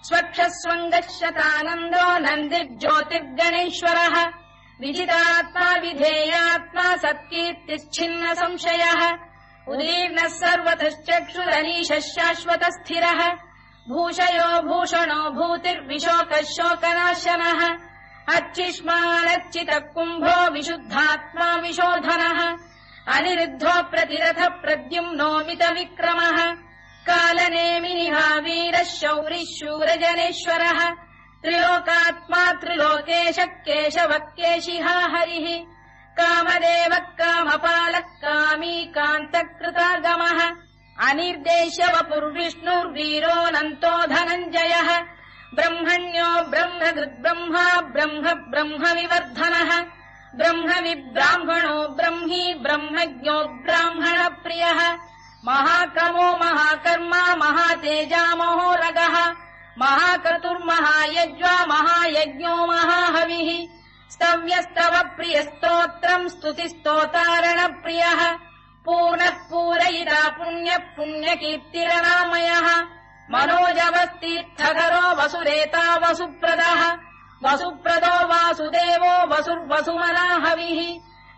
स्वक्षस्वङ्गशतानन्दो नन्दिर्ज्योतिर्गणेश्वरः विजितात्मा विधेयात्मा सत्कीर्तिश्छिन्न संशयः उदीर्णः सर्वतश्चक्षुरनीशः शाश्वतस्थिरः भूषयो भूषणो भूतिर्विशोकः शोकनाशनः अर्चिष्मानर्चितः कुम्भो विशुद्धात्मा विशोधनः अनिरुद्धो प्रतिरथ प्रद्युम्नोमित विक्रमः कालनेमिनिः वीरः शौरिः शूरजनेश्वरः त्रिलोकात्मा त्रिलोकेशः केशवः केशिहा हरिः कामदेवः कामपालः कामी कान्तकृतागमः अनिर्देश्यवपुर्विष्णुर्वीरोऽनन्तो धनञ्जयः ब्रह्मण्यो ब्रह्मकृद्ब्रह्मा ब्रह्म ब्रह्मविवर्धनः ब्रह्मविब्राह्मणो ब्रह्मी ब्रह्मज्ञो ब्राह्मणप्रियः महाक्रमो महाकर्मा महातेजा महोरगः महाक्रतुर्महायज्वा महायज्ञो महाहविः स्तव्यस्तव प्रियस्तोत्रम् स्तुतिस्तोतारणप्रियः पूर्णः पूरयिता पुण्यः पुण्यकीर्तिरनामयः मनोजवस्तीर्थकरो वसुरेता वसुप्रदः वसुप्रदो वासुदेवो वसुर्वसुमनाहविः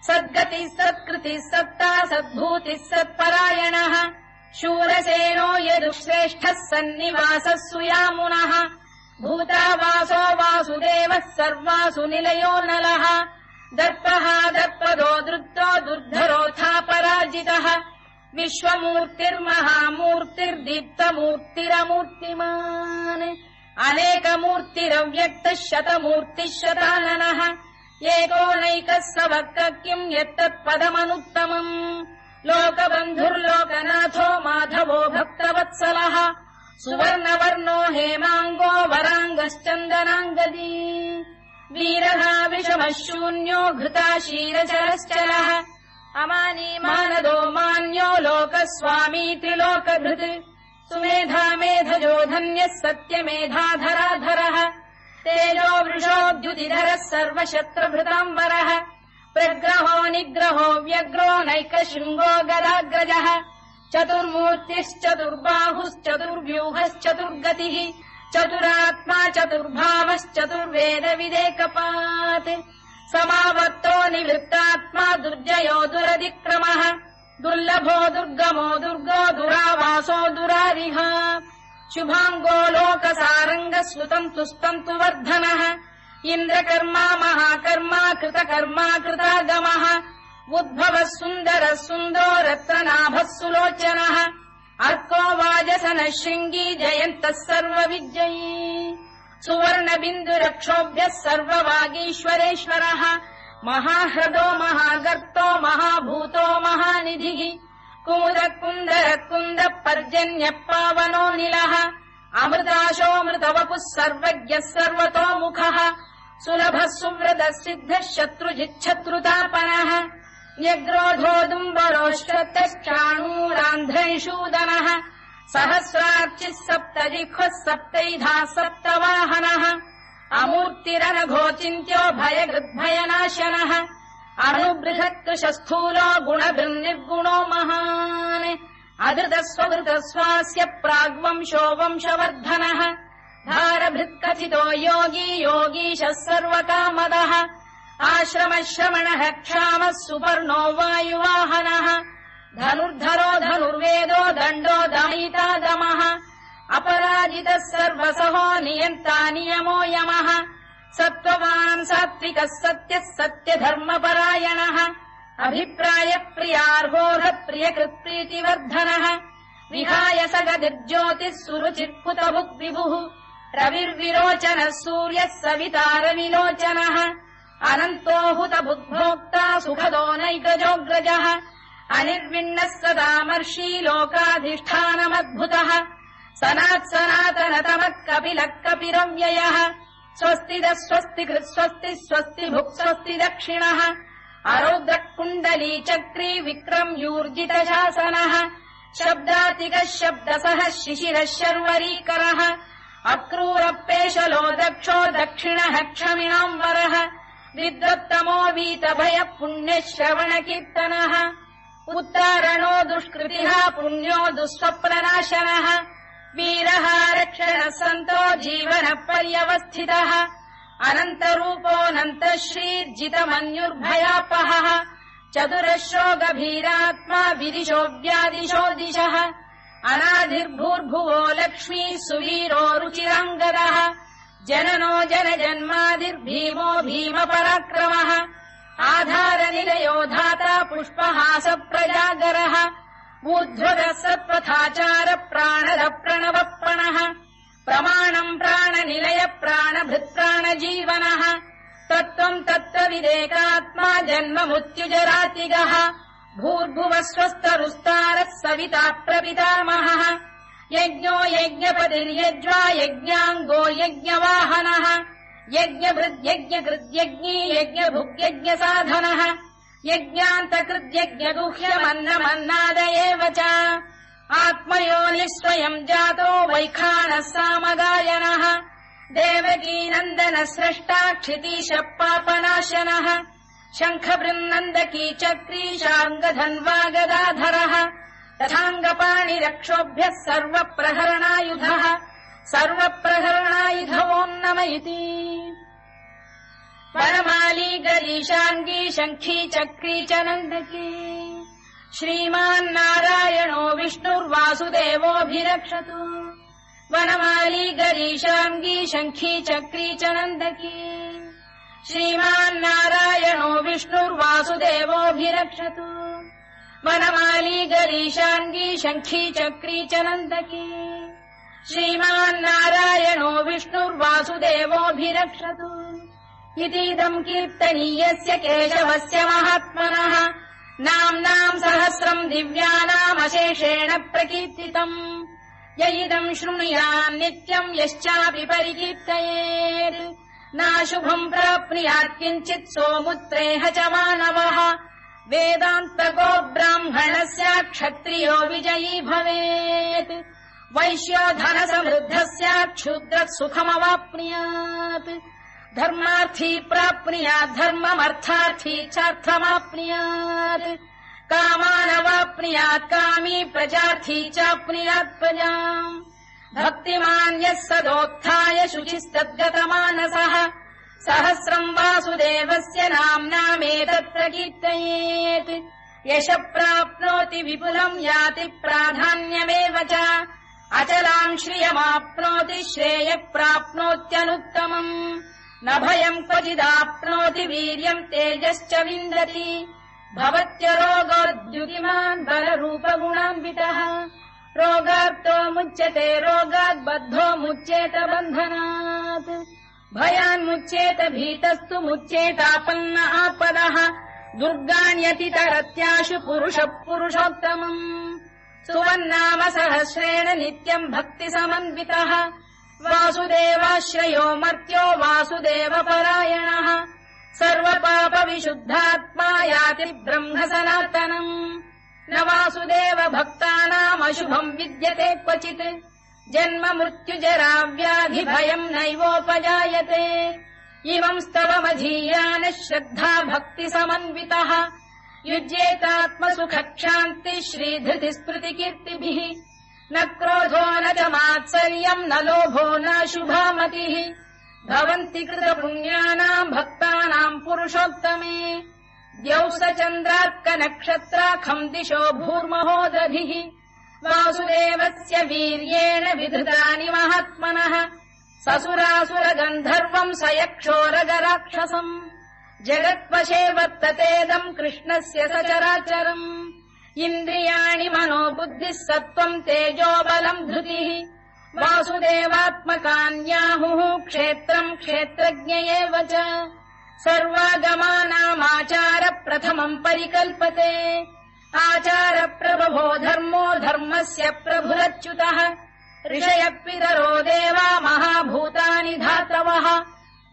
सद्गतिः सत्कृतिः सत्ता सद्भूतिः सत्परायणः शूरसेनो यदुश्रेष्ठः सन्निवासः सुयामुनः भूतावासो वासुदेवः सर्वासु निलयो नलः दर्पः दर्पदो दृप्तो दुर्धरोऽथापराजितः विश्वमूर्तिर्महामूर्तिर्दीप्तमूर्तिरमूर्तिमान् अनेकमूर्तिरव्यक्तः शतमूर्तिः शताननः एकोनैकः स वक्क किम् यत्तत्पदमनुत्तमम् लोकबन्धुर्लोकनाथो माधवो भक्तवत्सलः सुवर्णवर्णो हेमाङ्गो वराङ्गश्चन्दनाङ्गदी वीरः विषमः शून्यो घृताशीरचरश्चरः अमानी मानदो मान्यो लोकस्वामी त्रिलोकभृत् सुमेधा मेधजो धन्यः सत्यमेधाधराधरः तेजो वृषोद्युतिधरः सर्वशत्रभृताम्बरः प्रग्रहो निग्रहो व्यग्रो नैकशृङ्गो गदाग्रजः चतुर्मूर्तिश्चतुर्बाहुश्चतुर्व्यूहश्चतुर्गतिः चतुरात्मा चतुर्भावश्चतुर्वेदविदेकपात् समावर्तो निवृत्तात्मा दुर्जयो दुरधिक्रमः दुर्लभो दुर्गमो दुर्गो दुरावासो दुरारिः शुभाङ्गो लोकसारङ्गः सुतन्तुस्तन्तु वर्धनः इन्द्रकर्मा महाकर्मा कृतकर्मा कृतागमः उद्भवः सुन्दरः सुन्दरो रत्ननाभः सुलोचनः अर्को वाजसनः शृङ्गी जयन्तः सर्वविजयी सुवर्णबिन्दुरक्षोभ्यः सर्ववागीश्वरेश्वरः महाह्रदो महागर्तो महाभूतो महानिधिः कुमुदः कुन्दरः कुन्दः पर्जन्यः पावनो निलः अमृताशोऽमृतवपुः सर्वज्ञः सर्वतोमुखः सुलभः सुव्रतः सिद्धः शत्रुजिच्छत्रुतापनः न्यग्रोधोदुम्बरोष्टतश्चाणूरान्ध्रैषूदनः सहस्रार्चिः सप्तजिह्वः सप्तैधा सप्तवाहनः अमूर्तिरनघोचिन्त्यो भयगृद्भयनाशनः अणुबृहत्कृशस्थूलो गुणभृन्निर्गुणो महान् अधृतस्वधृतस्वास्य प्राग्वंशो वंशवर्धनः भारभृत्कथितो योगी योगीशः सर्वकामदः आश्रमश्रमणः क्षामः सुपर्णो वायुवाहनः धनुर्धरो धनुर्वेदो दण्डो दमयिता दमः अपराजितः सर्वसहो नियन्ता नियमो यमः सत्त्ववान् सात्विकः सत्यः सत्यधर्मपरायणः अभिप्रायप्रियार्होः प्रियकृत्प्रीतिवर्धनः विहाय सगदिर्ज्योतिः सुरुचित्पुतभुग्विभुः रविर्विरोचनः सूर्यः सवितारविलोचनः अनन्तो हुतभुग्भोक्ता सुखदो नैकजोऽग्रजः अनिर्विण्णः सदामर्षी लोकाधिष्ठानमद्भुतः सनात्सनातनतमः कपिलः कपिरव्ययः स्वस्तिदः स्वस्तिकृत् स्वस्तिः स्वस्ति भुक् स्वस्ति दक्षिणः अरौद्रः कुण्डली चक्री विक्रम्यूर्जितशासनः शब्दातिकः शब्दसः शिशिरः शर्वरीकरः अक्रूरपेशलो दक्षो दक्षिणः क्षमिणाम्बरः विद्वत्तमो वीतभयः पुण्यः श्रवणकीर्तनः उत्तारणो दुष्कृतिः पुण्यो दुःस्वप्ननाशनः वीरः रक्षणः सन्तो जीवनः पर्यवस्थितः अनन्तरूपोऽनन्तः श्रीर्जितमन्युर्भयापहः चतुरश्रो गभीरात्मा विदिशो व्यादिशो दिशः अनाधिर्भूर्भुवो लक्ष्मी सुवीरो रुचिराङ्गदः जननो जनजन्मादिर्भीमो भीमपराक्रमः आधारनिलयो धाता पुष्पहास प्रजागरः ऊर्ध्वगः सत्पथाचार प्राणद प्रणवप्रणः प्रमाणम् प्राणनिलय प्राणभृत्प्राणजीवनः तत्त्वम् तत्त्वविदेकात्मा जन्ममृत्युजरातिगः भूर्भुवः स्वस्तरुस्तारः सविता प्रपितामहः यज्ञो यज्ञपतिर्यज्वा यज्ञाङ्गो यज्ञवाहनः यज्ञभृद्यज्ञकृद्यज्ञी यज्ञभुग्यज्ञसाधनः यज्ञान्तकृद्यज्ञगुह्यमन्नमन्नाद एव च आत्मयोनिः स्वयम् जातो वैखानः सामगायनः देवकीनन्दनः स्रष्टा क्षितीशः पापनाशनः शङ्खबृन्नन्दकी चक्री शार्ङ्गधन्वा गदाधरः तथाङ्गपाणिरक्षोभ्यः सर्वप्रहरणायुधः सर्वप्रहरणायुधवो नम इति वनमाली गरीशाङ्गी शङ्खी चक्री च नन्दकी श्रीमान्नारायणो विष्णुर्वासुदेवोऽभिरक्षतु वनमाली गरीशाङ्गी शङ्खी चक्री च नन्दकी श्रीमान्नारायणो विष्णुर्वासुदेवोऽभिरक्षतु वनमाली गरीशाङ्गी शङ्खी चक्री च नन्दकी श्रीमान्नारायणो विष्णुर्वासुदेवोऽभिरक्षतु इतीदम् कीर्तनीयस्य केशवस्य महात्मनः नाम्नाम् सहस्रम् दिव्यानामशेषेण प्रकीर्तितम् य इदम् शृणुयान् नित्यम् यश्चापि परिकीर्तयेत् नाशुभम् प्राप्नुयात् किञ्चित् सोमुत्रेह च मानवः वेदान्तको ब्राह्मणस्य क्षत्रियो विजयी भवेत् वैश्यो धनसमृद्धः स्यात् क्षुद्रः सुखमवाप्नुयात् धर्मार्थी प्राप्नुयात् धर्ममर्थार्थी चार्थमाप्नुयात् कामानवाप्नुयात् कामी प्रजार्थी चाप्नुयात् प्रजाम् भक्तिमान् यः सदोत्थाय शुचिस्तद्गतमानसः सहस्रम् वासुदेवस्य नाम्नामेतत् प्रकीर्तयेत् यशः प्राप्नोति विपुलम् याति प्राधान्यमेव च अचलाम् श्रियमाप्नोति श्रेयः प्राप्नोत्यनुत्तमम् न भयम् क्वचिदाप्नोति वीर्यम् तेजश्च विन्दति भवत्यरोगोद्युतिमान् बलरूपगुणान्वितः रोगार्तो मुच्यते रोगात् बद्धो मुच्येत बन्धनात् भयान्मुच्येत भीतस्तु मुच्येतापन्न आपदः दुर्गाण्यतितरत्याशु पुरुषः पुरुषोत्तमम् सुवन्नाम सहस्रेण नित्यम् भक्तिसमन्वितः वासुदेवाश्रयो मर्त्यो वासुदेवपरायणः सर्वपापविशुद्धात्मा याति ब्रह्म सनातनम् न वासुदेव भक्तानामशुभम् विद्यते क्वचित् जन्म मृत्युजरा व्याधि भयम् नैवोपजायते इमम् स्तवमधीयानः श्रद्धा भक्तिसमन्वितः युज्येतात्मसुखक्षान्ति श्रीधृतिस्मृतिकीर्तिभिः न क्रोधो न च मात्सर्यम् न लोभो न शुभामतिः भवन्ति कृतपुण्यानाम् भक्तानाम् पुरुषोत्तमे द्यौः स चन्द्रार्कनक्षत्राखम् दिशो भूर्महोदधिः वासुदेवस्य वीर्येण विधृतानि महात्मनः ससुरासुरगन्धर्वम् स यक्षोरगराक्षसम् जगत्वशे वर्ततेदम् कृष्णस्य सचराचरम् इन्द्रियाणि मनो बुद्धिः सत्त्वम् तेजो बलम् धृतिः वासुदेवात्मकान्याहुः क्षेत्रम् क्षेत्रज्ञ एव च सर्वागमानामाचार प्रथमम् परिकल्पते आचार प्रभवो धर्मो धर्मस्य प्रभुरच्युतः ऋषयः पितरो देवा महाभूतानि धातवः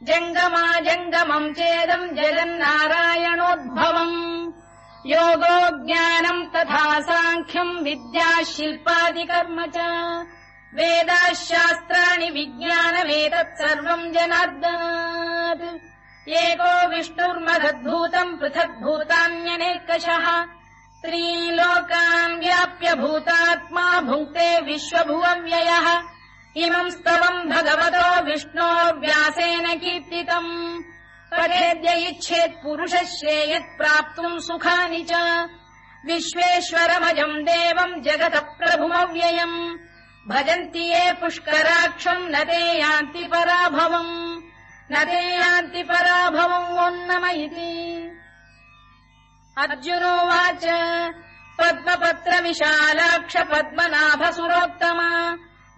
जङ्गमा जङ्गमम् चेदम् जगन्नारायणोद्भवम् योगो ज्ञानम् तथा साङ्ख्यम् विद्या शिल्पादिकर्म च वेदाः शास्त्राणि विज्ञानमेतत् सर्वम् जनार्दनात् एको विष्णुर्महद्भूतम् पृथग्भूतान्यनेकशः त्रीलोकान् व्याप्य भूतात्मा भुङ्क्ते विश्वभुवव्ययः इमम् स्तवम् भगवतो विष्णोर्व्यासेन कीर्तितम् पठेद्य इच्छेत् पुरुषः श्रेयत् प्राप्तुम् सुखानि च विश्वेश्वरमजम् देवम् जगतः प्रभुमव्ययम् भजन्ति ये पुष्कराक्षम् न ते यान्ति पराभवम् न ते यान्ति पराभवम् वोन्नम इति अर्जुनोवाच पद्मपत्रविशालाक्ष पद्मनाभसुरोत्तमा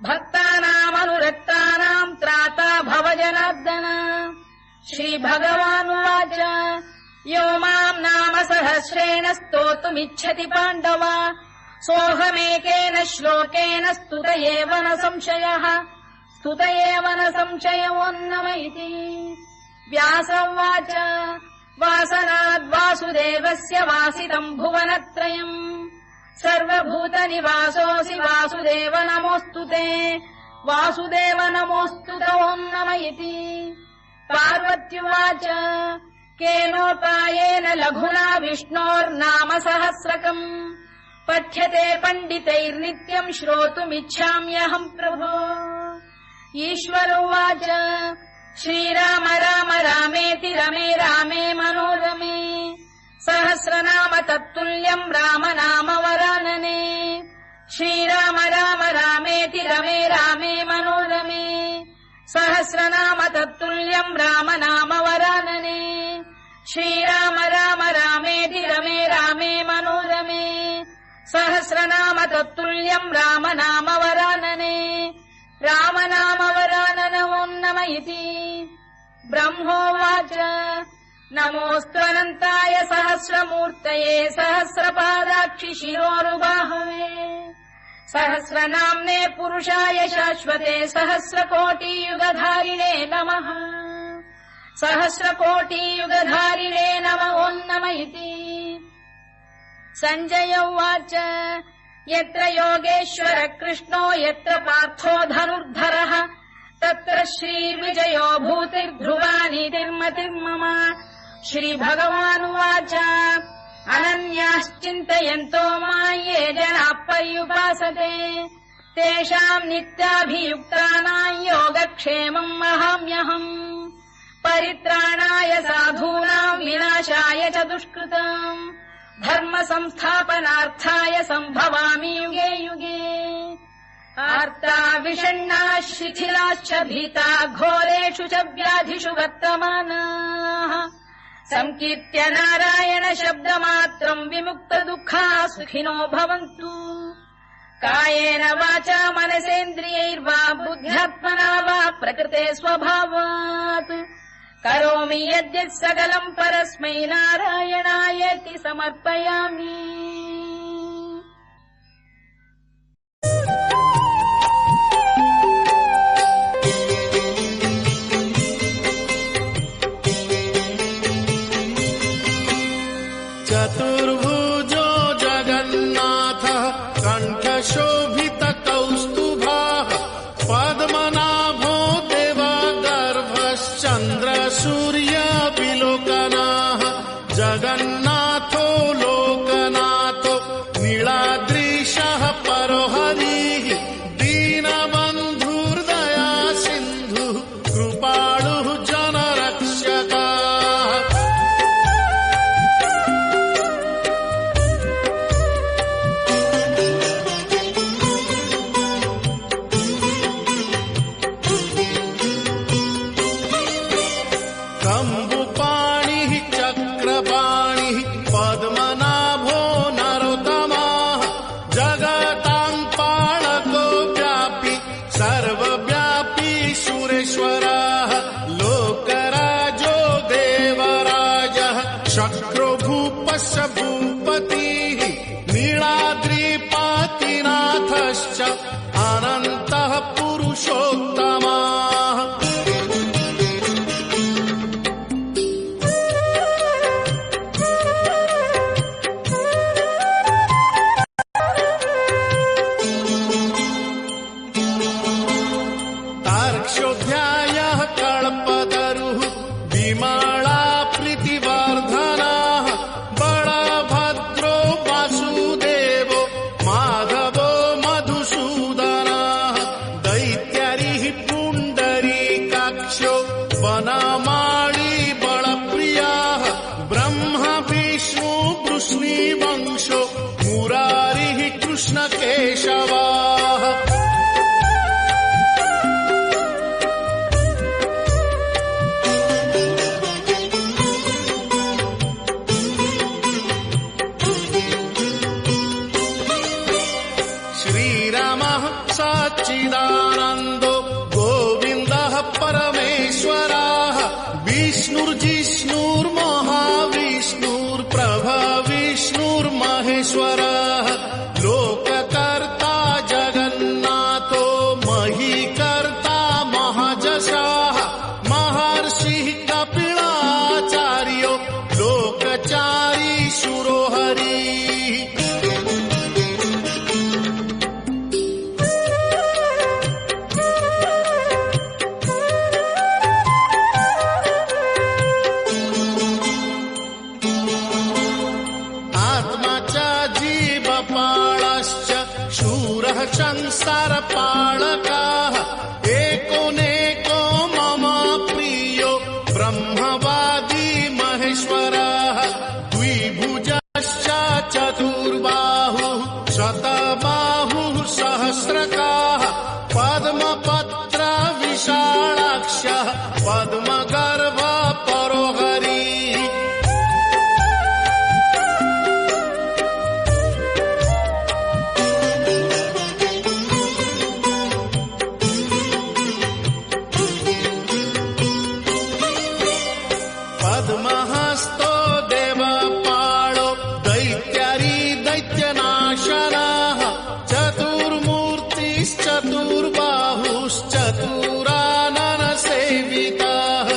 भक्तानामनुरक्तानाम् त्राता भव जनार्दन श्रीभगवानुवाच यो माम् नाम सहस्रेण स्तोतुमिच्छति पाण्डव सोऽहमेकेन श्लोकेन स्तुत एव न संशयः स्तुत एव न संशयोन्नम इति व्यास उवाच वासनाद्वासुदेवस्य वासितम् भुवनत्रयम् सर्वभूतनिवासोऽसि वासुदेव नमोऽस्तु ते वासुदेव नमोऽस्तु ते ओन्नम इति पार्वत्युवाच केनोपायेन लघुना विष्णोर्नाम सहस्रकम् पठ्यते पण्डितैर्नित्यम् श्रोतुमिच्छाम्यहम् प्रभो ईश्वर उवाच श्रीराम राम रामेति रमे रामे मनोरमे सहस्रनाम तत्तुल्यम् राम नाम वरानने श्रीराम राम रामेति रमे रामे मनोरमे सहस्रनाम तत्तुल्यम् राम नाम वरानने श्रीराम राम रामेति रमे रामे मनोरमे सहस्रनाम तत्तुल्यम् राम नाम वरानने राम नाम वरानन ओन्नम इति ब्रह्मोवाच नमोऽस्त्वनन्ताय सहस्रमूर्तये सहस्रपादाक्षि शिरोरुबाहवे सहस्रनाम्ने पुरुषाय शाश्वते सहस्रकोटियुगधारिणे नमः सहस्रकोटियुगधारिणे नम ओन्नम इति सञ्जय उवाच यत्र योगेश्वर कृष्णो यत्र पार्थो धनुर्धरः तत्र श्रीर्विजयो भूतिर्ध्रुवा नीतिर्मतिर्मम श्रीभगवानुवाच अनन्याश्चिन्तयन्तो मां ये जनाः पर्युपासते तेषाम् नित्याभियुक्तानाम् योगक्षेमम् वहाम्यहम् परित्राणाय साधूनाम् विनाशाय च दुष्कृतम् धर्म संस्थापनार्थाय सम्भवामि युगे युगे आर्ता विषण्णाः शिथिलाश्च भीता घोरेषु च व्याधिषु वर्तमानाः संकीर्त्य नारायण शब्दमात्रम् विमुक्त दुःखाः सुखिनो भवन्तु कायेन वाचा मनसेन्द्रियैर्वा बुद्ध्यात्मना वा प्रकृते स्वभावात् करोमि यद्यत् सकलम् परस्मै नारायणायेति समर्पयामि चतुर्भुजो जगन्नाथः कण्ठशोभितकौस्तुभः पद्मनाभो देवगर्भश्चन्द्रसूर्यविलोकनाः जगन्नाथो लोकनाथो नीलाद्रीशः परो हरिः दीनबन्धुर्दया सिन्धुः कृपालुः जनरक्षकः कम्बुपाणिः चक्रपाणिः पद्मनाभो नरोत्तमः जगताम् पालको व्यापी सर्वव्यापी सुरेश्वरः लोकराजो देवराजः शक्रो भूपस्य भूपतिः नीलाद्रिपातिनाथश्च अनन्तः पुरुषोत्तमः तार्क्ष्योऽध्यायः कल्पतरुः विमला प्रीतिवर्धनः बलभद्रो वासुदेवः श्रीरामः सच्चिदानन्दो गोविन्दः परमेश्वरः विष्णुर्जिष्णुर्महाविष्णुर्प्रभविष्णुर्महेश्वरः लोककर्ता जगन्नाथो महीकर्ता महाजशाः महर्षिः कपिलाचार्यो लोकचारी शुरोहरिः संसारपालकाः एकोनेको मम प्रियो ब्रह्मवादी महेश्वरः द्विभुजश्च चतुर्बाहुः शतबाहुः सहस्रकाः पद्मपत्र विशालाक्षः पद्मगर्भ परोहरिः पद्महस्तो देवपालो दैत्यारी दैत्यनाशनः चतुर्मूर्तिश्चतुर्बाहुश्चतुराननसेवितः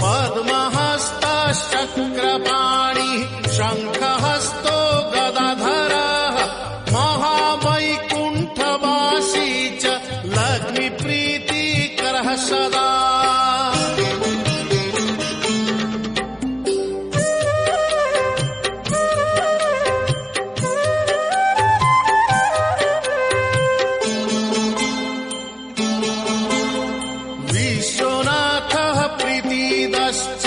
पद्महस्तश्चक्रपाणिः शङ्खहस्तो गदाधरः महावैकुण्ठवासी च लक्ष्मीप्रीतिकरः सदा विश्वनाथः प्रीतिदश्च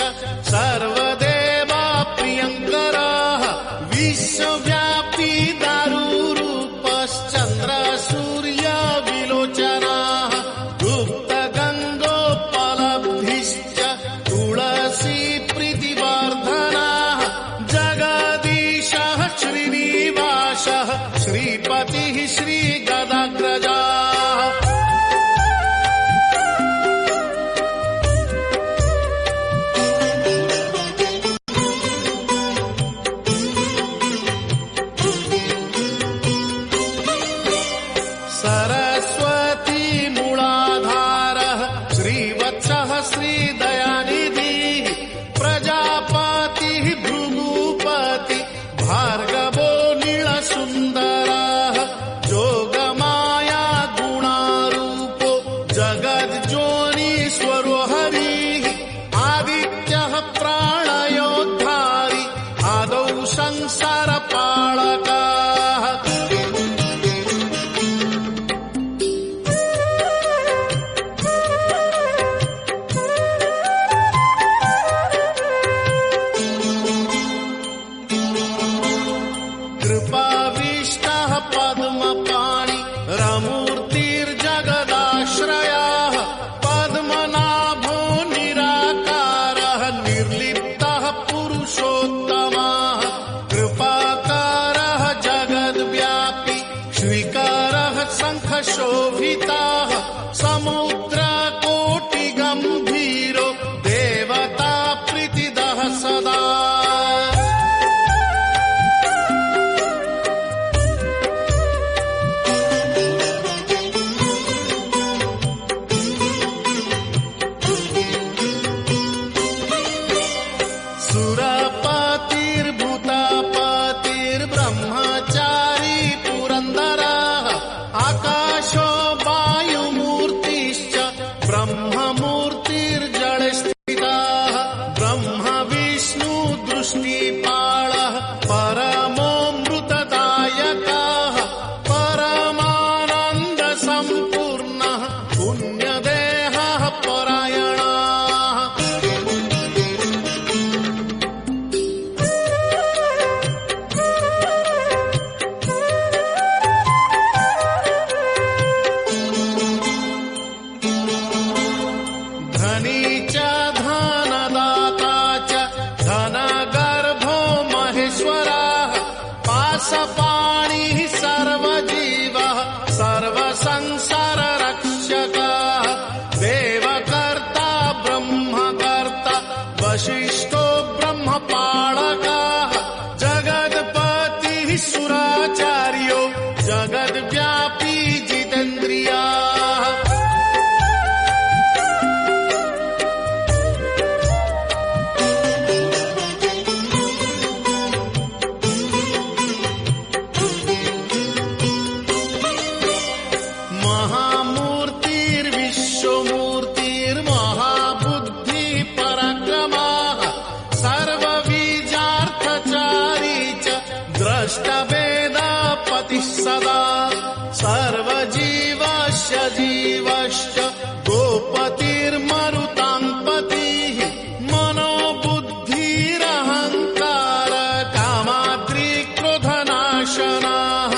सर्वदेवा प्रियङ्करः विश्वव्यापी दारुरूपश्चन्द्र सूर्य विलोचनः गुप्तगङ्गोपलब्धिश्च तुलसी प्रीतिवर्धनः जगदीशः श्रीनिवासः श्रीपतिः श्रीगदाग्रजः सरस्वती मूलाधारः श्रीवत्सः श्रीदयानिधिः प्रजापतिः भृगुपति भार्गवो नीलसुन्दरः जोगमाया गुणारूपो जगज्जोनीश्वरो हरिः आदित्यः प्राणयोद्धारी आदौ संसारपालकः कृपाविष्टः पद्मपाणि रमूर्तिर्जगदाश्रयः पद्मनाभो निराकारः निर्लिप्तः पुरुषोत्तमः कृपाकारः जगद्व्यापी श्रीकरः शङ्खशोभितः समुद्रकोटिगम्भीरो देवता प्रीतिदः सदा सुरपतिर्भूतपतिर्ब्रह्मचारी पुरन्दरः आकाशो वायु सर्वसंसाररक्षकः देवकर्ता ब्रह्मकर्ता वसिष्ठो ब्रह्मपालकः जगत्पतिः सुराचार्यो जगद्व्यापी जितेन्द्रियाः महामूर्तिर्विश्वमूर्तिर्महाबुद्धिपराक्रमाः सर्वबीजार्थचारी च द्रष्टवेदपतिः सदा सर्वजीवस्य जीवश्च गोपतिर्मरुताङ्पतिः मनोबुद्धिरहङ्कार कामाद्रिक्रोधनाशनाः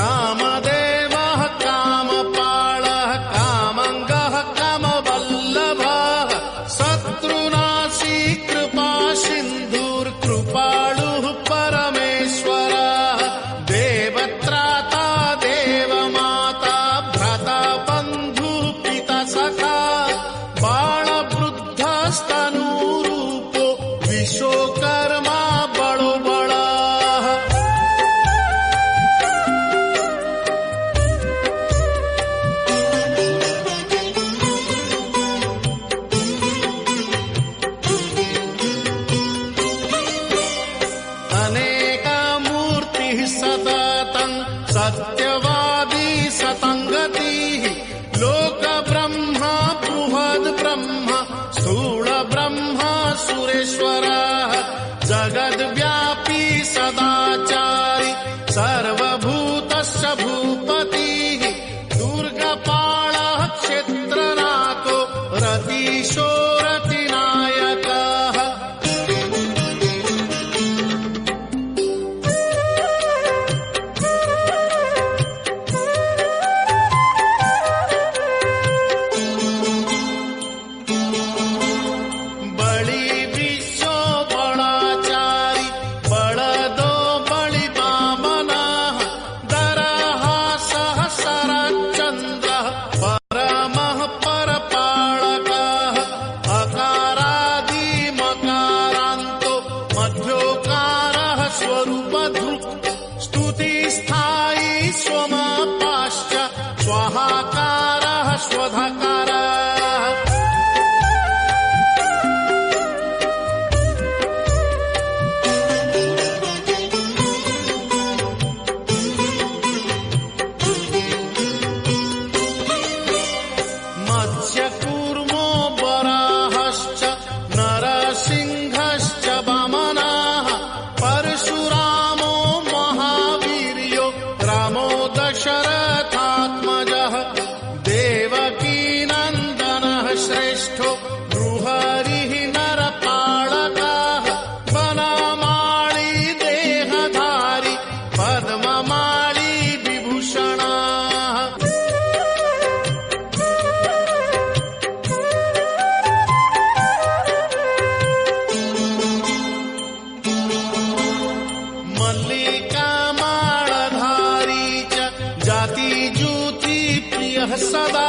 कामदेवः कामपालः कामङ्गः कामवल्लभः शत्रुनाशी कृपासिन्धुर्कृपालुः परमेश्वरः देवत्राता देवमाता भ्राता बन्धुः पिता सखा बालवृद्धस्तनूरूपो विश्वकर्मा बडो बडः अनेकमूर्तिः सततं सत्यवादी सतङ्गतिः लोकब्रह्मा बृहद्ब्रह्मा स्थूलब्रह्मा सुरेश्वरः जगद्व्यापी सदाचारी सर्वभूतस्य भूपतिः दुर्गपालः क्षेत्रनाथो रतीशो रतिनायकः बलि विश्व बलाचारी बलदो बलि वामनः दरहासः शरच्चन्द्रः परमः परपालकः अकारादिमकारान्तो मध्योकारः स्वरूपधृक् स्तुतिस्थायी स्वमापाश्च स्वाहाकारः स्वधकारः मत्स्यकूर्मो वराहश्च नरसिंहश्च वामनः परशुरामो महावीर्यो रामो दशरथात्मजः देवकीनन्दनः श्रेष्ठो बृहरिः नरपालकः वनमाली देहधारी पद्ममाली विभूषणः मल्लिकामालधारी च जातिज्योतिप्रियः सदा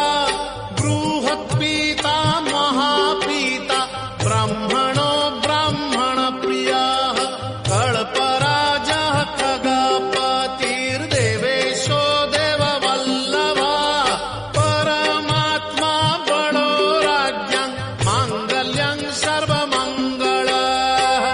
बृहत्पीता महापीता ब्राह्मणो ब्राह्मणप्रियः कल्पराजः खगपतिर्देवेशो देववल्लभः परमात्मा बडो राज्ञं माङ्गल्यं सर्वमङ्गलः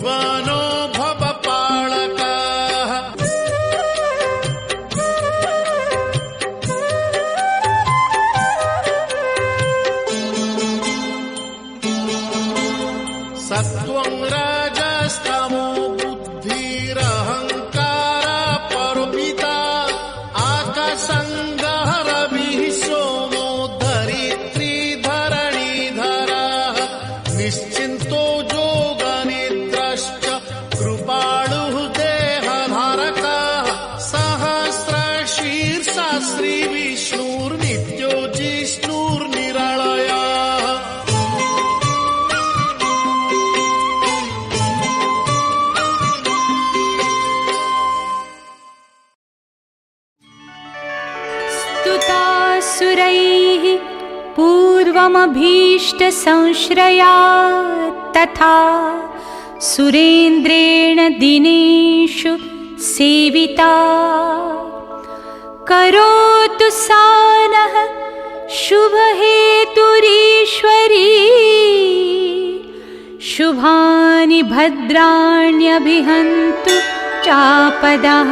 भुवनो भवपालकः सत्त्वं रजस्तमो बुद्धिरहङ्कार परोपिता आकाशङ्गः रविः सोमो धरित्री धरणीधरः निश्चिन्तो योगनिद्रश्च कृपाणुः देहधारकः सहस्रशीर्षा श्रीविष्णुर्नित्यो जिष्णुर्निरलयः स्तुतासुरैः पूर्वमभीष्टसंश्रया तथा सुरेन्द्रेण दिनेषु सेविता करोतु सा नः शुभहेतुरीश्वरी शुभानि भद्राण्यभिहन्तु चापदः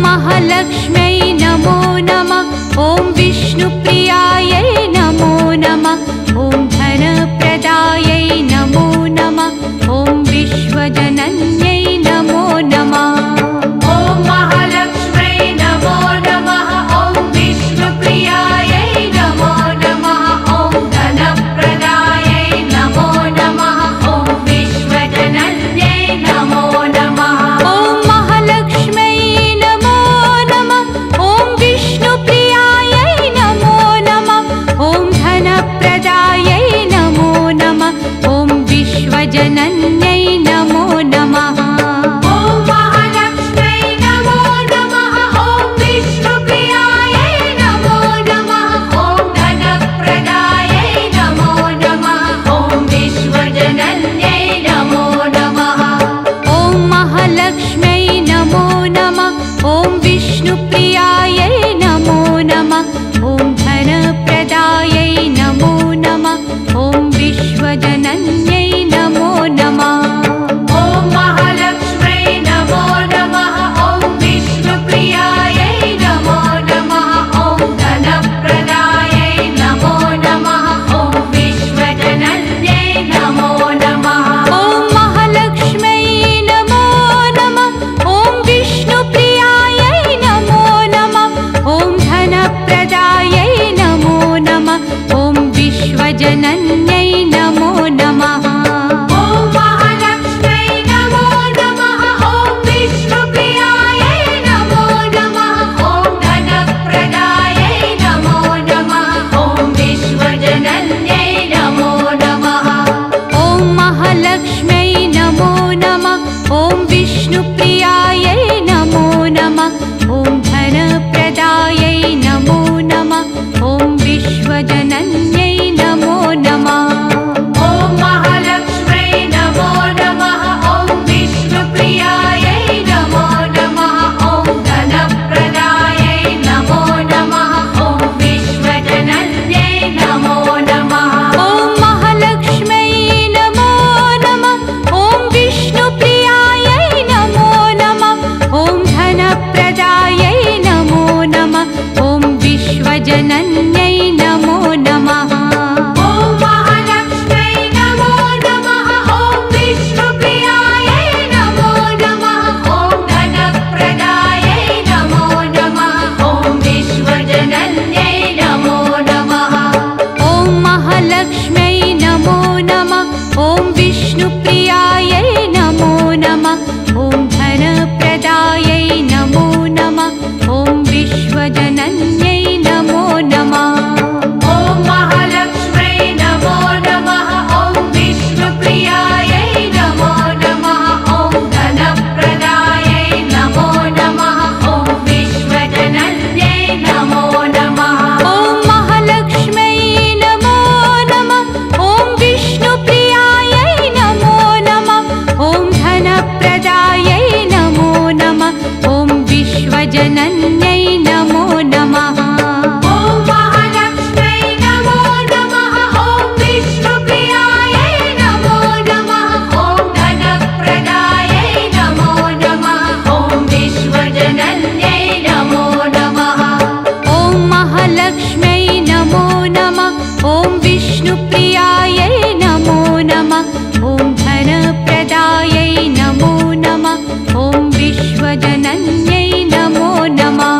महालक्ष्म्यै नमो नमः ॐ विष्णुप्रियायै नमो नमः ॐ धनप्रदायै नमो नमः ॐ विश्वजनन्यै नमो नमः ॐ महालक्ष्म्यै नमो नमः ॐ विष्णुप्रियायै नमो नमः ॐ धनप्रदायै नमो नमः ॐ विश्वजनन्यै नमो नमः ॐ महालक्ष्म्यै नमो नमः ॐ विष्णुप्रियायै नमो नमः ॐ धनप्रदायै नमो नमः ॐ विश्वजनन्यै नमो नमः ॐ महालक्ष्म्यै नमो नमः ॐ विष्णुप्रियायै नमो नमः ॐ धनप्रदायै नमो नमः ॐ विश्वजनन्यै नमो नमः ॐ महालक्ष्म्यै नमो नमः ॐ विष्णुप्रियायै नमो नमः ॐ धनप्रदायै नमो नमः ॐ विश्वजनन्यै नमो नमः ॐ महालक्ष्म्यै नमो नमः ॐ विष्णुप्रियायै नमो नमः ॐ धनप्रदायै नमो नमः ॐ विश्वजनन्यै नमो नमः ॐ महालक्ष्म्यै नमो नमः ॐ विष्णुप्रियायै नमो नमः ॐ धनप्रदायै नमो नमः ॐ विश्वजनन्यै नमो नमः ॐ महालक्ष्म्यै नमो नमः ॐ विष्णुप्रियायै नमो नमः ॐ धनप्रदायै नमो नमः ॐ विश्वजनन्यै नमो नमः ॐ महालक्ष्म्यै नमो नमः ॐ विष्णुप्रियायै नमो नमः ॐ धनप्रदायै नमो नमः ॐ विश्वजनन्यै नमो नमः ॐ महालक्ष्म्यै नमो नमः ॐ विष्णुप्रियायै नमो नमः ॐ धनप्रदायै नमो नमः ॐ विश्वजनन्यै नमो नमः ॐ महालक्ष्म्यै नमो नमः ॐ विष्णुप्रियायै नमो नमः ॐ धनप्रदायै नमो नमः ॐ विश्वजनन्यै नमो नमः ॐ महालक्ष्म्यै नमो नमः ॐ विष्णुप्रियायै नमो नमः ॐ धनप्रदायै नमो नमः ॐ विश्वजनन्यै नमो नमः ॐ महालक्ष्म्यै नमो नमः ॐ विष्णुप्रियायै नमो नमः ॐ धनप्रदायै नमो नमः ॐ विश्वजनन्यै नमो नमः ॐ महालक्ष्म्यै नमो नमः ॐ विष्णुप्रियायै नमो नमः ॐ धनप्रदायै नमो नमः ॐ विश्वजनन्यै नमो नमः ॐ महालक्ष्म्यै नमो नमः ॐ विष्णुप्रियायै नमो नमः ॐ धनप्रदायै नमो नमः ॐ विश्वजनन्यै नमो नमः धनप्रदायै नमो नमः ॐ विश्वजनन्यै नमो नमः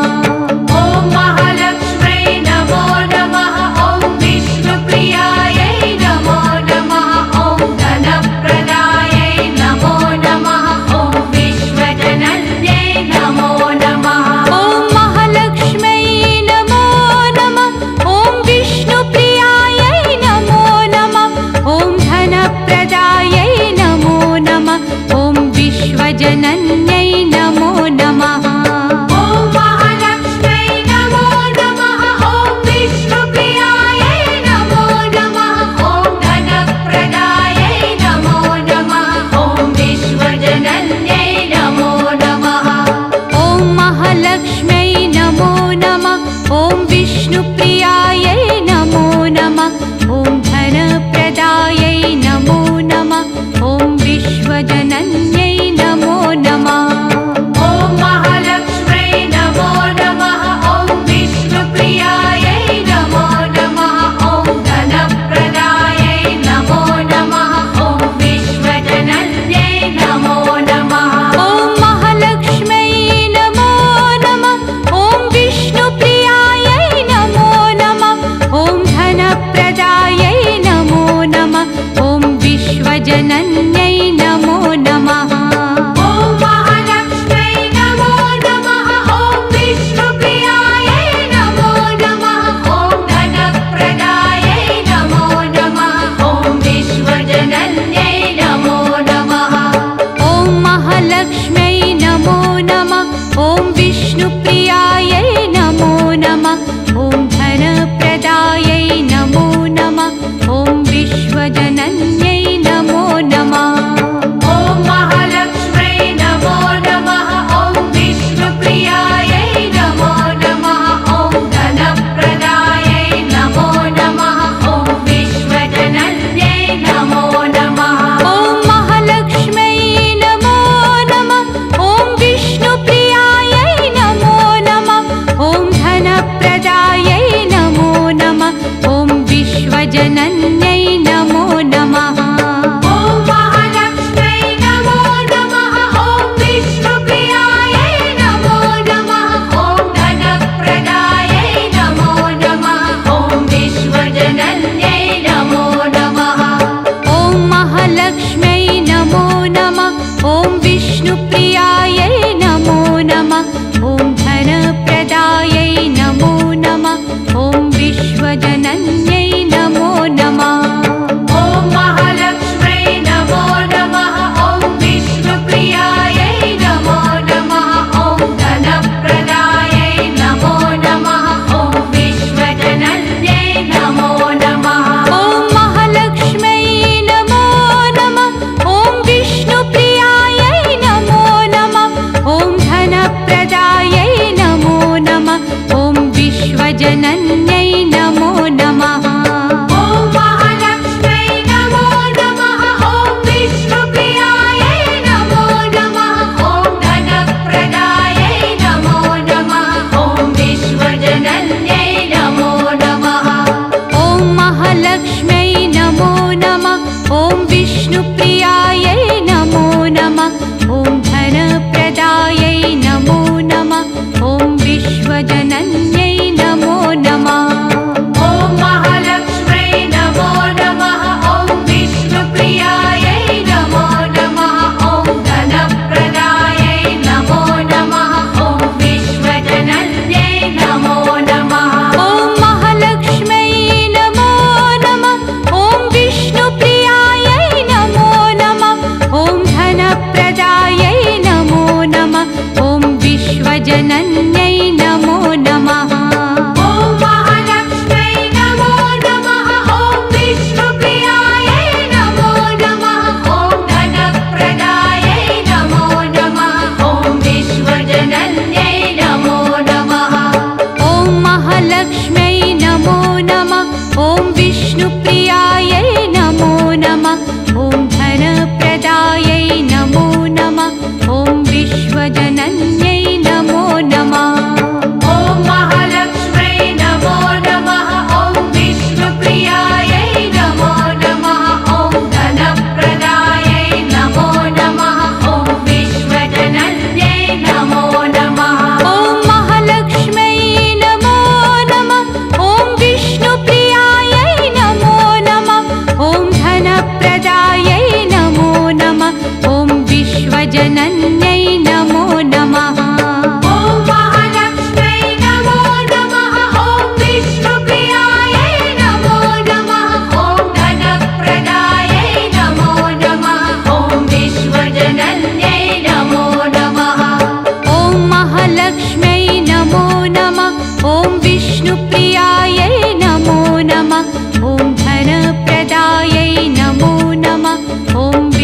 ॐ महालक्ष्म्यै नमो नमः ॐ विष्णुप्रियायै नमो नमः ॐ धनप्रदायै नमो नमः ॐ विश्वजनन्यै नमो नमः ॐ महालक्ष्म्यै नमो नमः ॐ विष्णुप्रियायै नमो नमः ॐ धनप्रदायै नमो नमः ॐ विश्वजनन्यै नमो नमः ॐ महालक्ष्म्यै नमो नमः ॐ विष्णुप्रियायै नमो नमः ॐ धनप्रदायै नमो नमः ॐ विश्वजनन्यै नमो नमः ॐ महालक्ष्म्यै नमो नमः ॐ विष्णुप्रियायै नमो नमः ॐ धनप्रदायै नमो नमः ॐ विश्वजनन्यै नमो नमः ॐ महालक्ष्म्यै नमो नमः ॐ विष्णुप्रियायै नमो नमः ॐ धनप्रदायै नमो नमः ॐ विश्वजनन्यै नमो नमः ॐ महालक्ष्म्यै नमो नमः ॐ विष्णुप्रियायै नमो नमः ॐ धनप्रदायै नमो नमः ॐ विश्वजनन्यै नमो नमः ॐ महालक्ष्म्यै नमो नमः ॐ विष्णुप्रियायै नमो नमः ॐ धनप्रदायै नमो नमः ॐ विश्वजनन्यै नमो नमः ॐ महालक्ष्म्यै नमो नमः ॐ विष्णुप्रियायै नमो नमः ॐ धनप्रदायै नमो नमः ॐ विश्वजनन्यै नमो नमः ॐ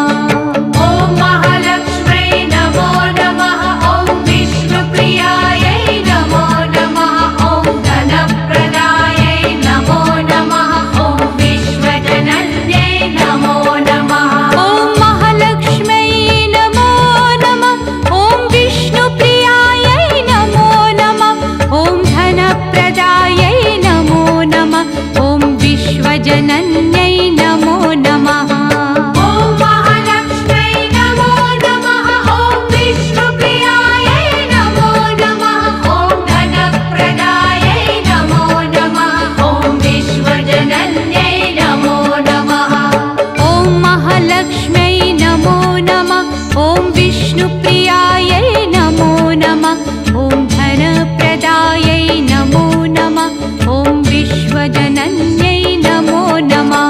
ॐ महालक्ष्म्यै नमो नमः ॐ विष्णुप्रियायै नमो नमः ॐ धनप्रदायै नमो नमः ॐ विश्वजनन्यै नमो नमः ॐ महालक्ष्म्यै नमो नमः ॐ विष्णुप्रियायै नमो नमः ॐ धनप्रदायै नमो नमः ॐ विश्वजनन्यै नमो नमः ॐ महालक्ष्म्यै नमो नमः ॐ विष्णुप्रियायै नमो नमः ॐ धनप्रदायै नमो नमः ॐ विश्वजनन्यै नमो नमः ॐ महालक्ष्म्यै नमो नमः ॐ विष्णुप्रियायै नमो नमः ॐ धनप्रदायै नमो नमः ॐ विश्वजनन्यै नमो नमः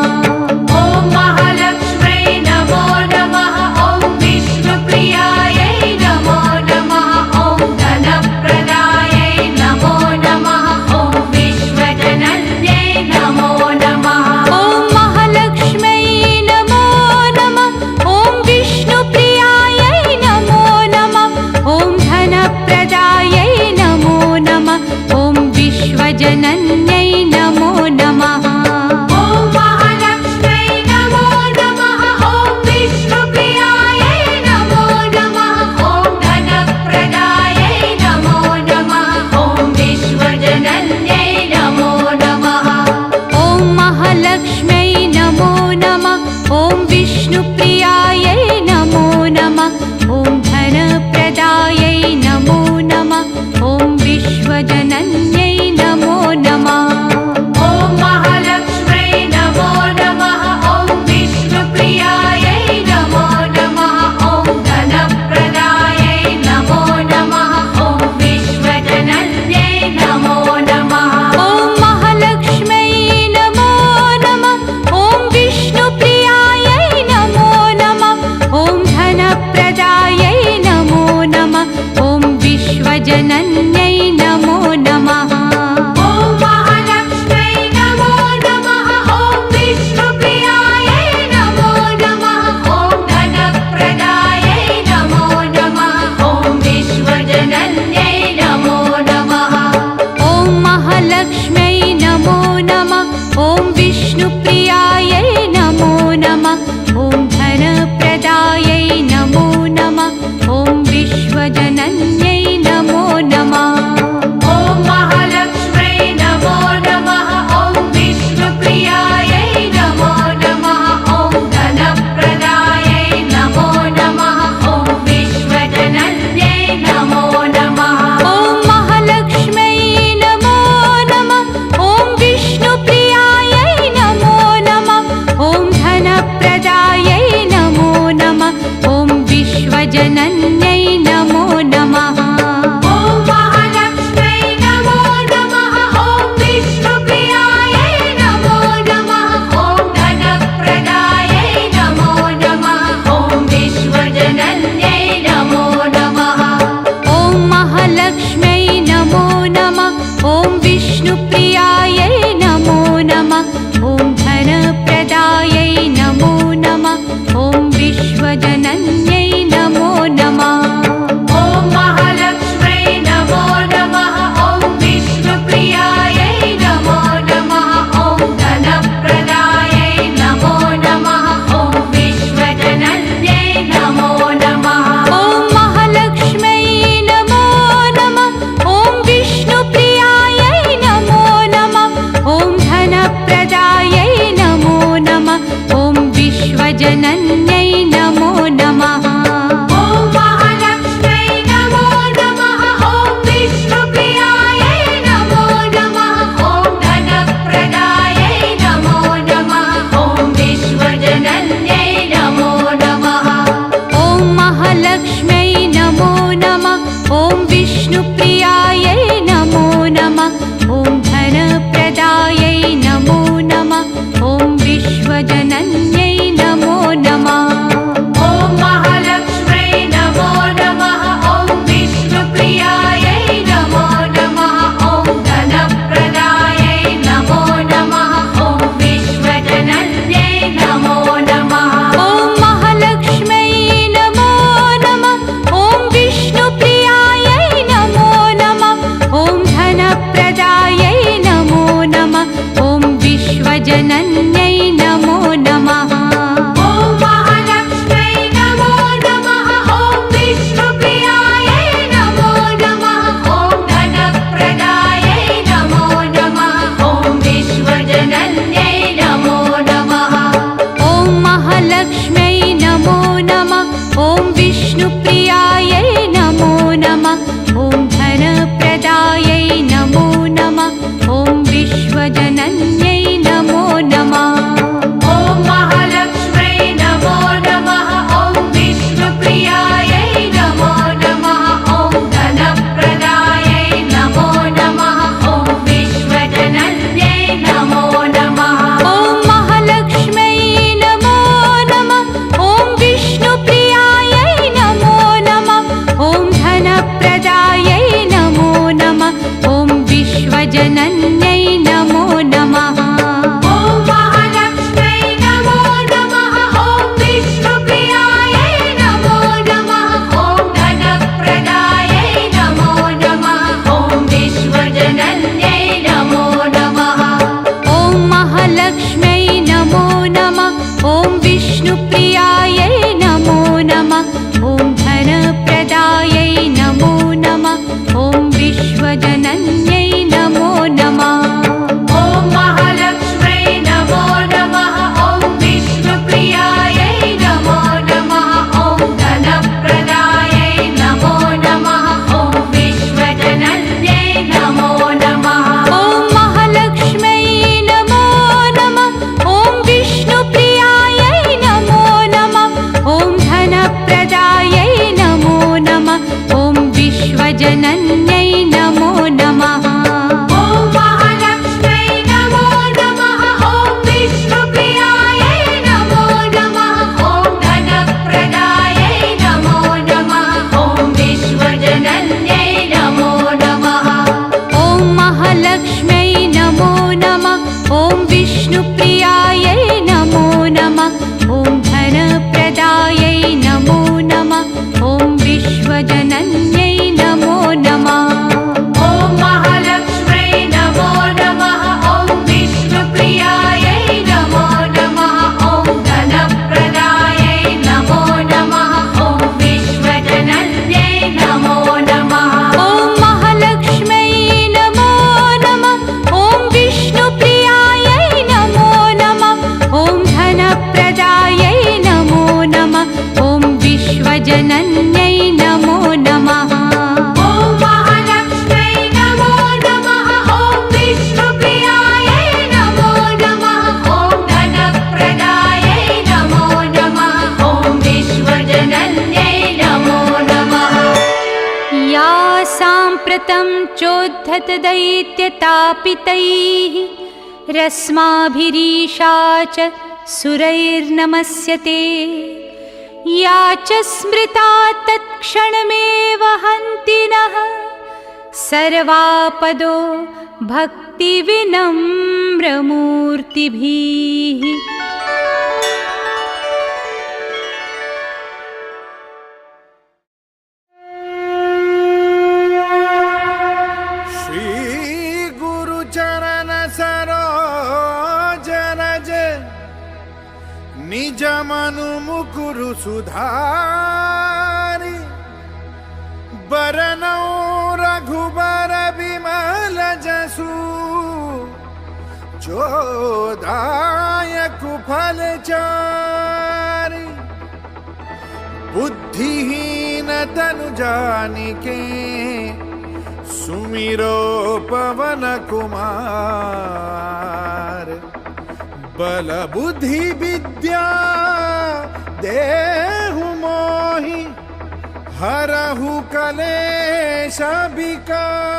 ॐ महालक्ष्म्यै नमो नमः ॐ विष्णुप्रियायै नमो नमः ॐ धनप्रदायै नमो नमः ॐ विश्वजनन्यै नमो नमः ॐ महालक्ष्म्यै नमो नमः ॐ विष्णुप्रियायै नमो नमः ॐ धनप्रदायै नमो नमः ॐ विश्वजनन्यै नमो नमः ॐ महालक्ष्म्यै नमो नमः ॐ विष्णुप्रियायै नमो नमः ॐ धनप्रदायै नमो नमः ॐ विश्वजनन्यै नमो नमः ॐ महालक्ष्म्यै नमो नमः ॐ विष्णुप्रियायै नमो नमः ॐ धनप्रदायै नमो नमः ॐ विश्वजनन्यै नमो नमः विश्वजनन्यै नमो नमः। ॐ महालक्ष्म्यै नमो नमः। ॐ विष्णुप्रियायै नमो नमः। ॐ धनप्रदायै नमो नमः। ॐ विश्वजनन्यै नमो नमः। ॐ महालक्ष्म्यै नमो नमः। ॐ विष्णुप्रियायै नमो नमः। ॐ धनप्रदायै नमो नमः। ॐ विश्वजनन्यै नमो नमः। ॐ महालक्ष्म्यै नमो नमः। ॐ विष्णुप्रियायै नमो नमः। ॐ धनप्रदायै नमो नमः। ॐ विश्वजनन्यै नमो नमः। ॐ महालक्ष्म्यै नमो नमः। ॐ विष्णुप्रियायै नमो नमः। ॐ धनप्रदायै नमो नमः। ॐ विश्वजनन्यै नमो नमः। ॐ महालक्ष्म्यै नमो नमः। ॐ विष्णुप्रियायै नमो नमः। ॐ धनप्रदायै नमो नमः। ॐ विश्वजनन्यै नमो नमः। ॐ महालक्ष्म्यै नमो नमः। ॐ विष्णुप्रियायै नमो नमः। ॐ धनप्रदायै नमो नमः। ॐ विश्वजनन्यै नमो नमः। ॐ महालक्ष्म्यै नमो नमः। ॐ विष्णुप्रियायै नमो नमः। ॐ धनप्रदायै नमो नमः। ॐ विश्वजनन्यै नमो नमः। ॐ महालक्ष्म्यै नमो नमः। ॐ विष्णुप्रियायै नमो नमः। ॐ धनप्रदायै नमो नमः। ॐ विश्वजनन्यै नमो नमः। ॐ महालक्ष्म्यै नमो नमः। ॐ विष्णुप्रियायै नमो नमः। ॐ धनप्रदायै नमो नमः। ॐ विश्वजनन्यै नमो नमः। या साम्प्रतं चोद्धत दैत्यतापितैः रस्माभिरीशा च सुरैर्नमस्यते। या च स्मृता तत्क्षणमेव हन्ति नः सर्वापदो भक्तिविनम्रमूर्तिभिः। श्री गुरु चरण सरोज रज निज मनु मुकुरु सुधारि। बरनौ रघुबर बिमल जसु जो दायक फल चारि। बुद्धिहीन तनु जानिके सुमिरो पवन कुमार। बल बुद्धि विद्या देहु मोहि हरहु कलेश विकार।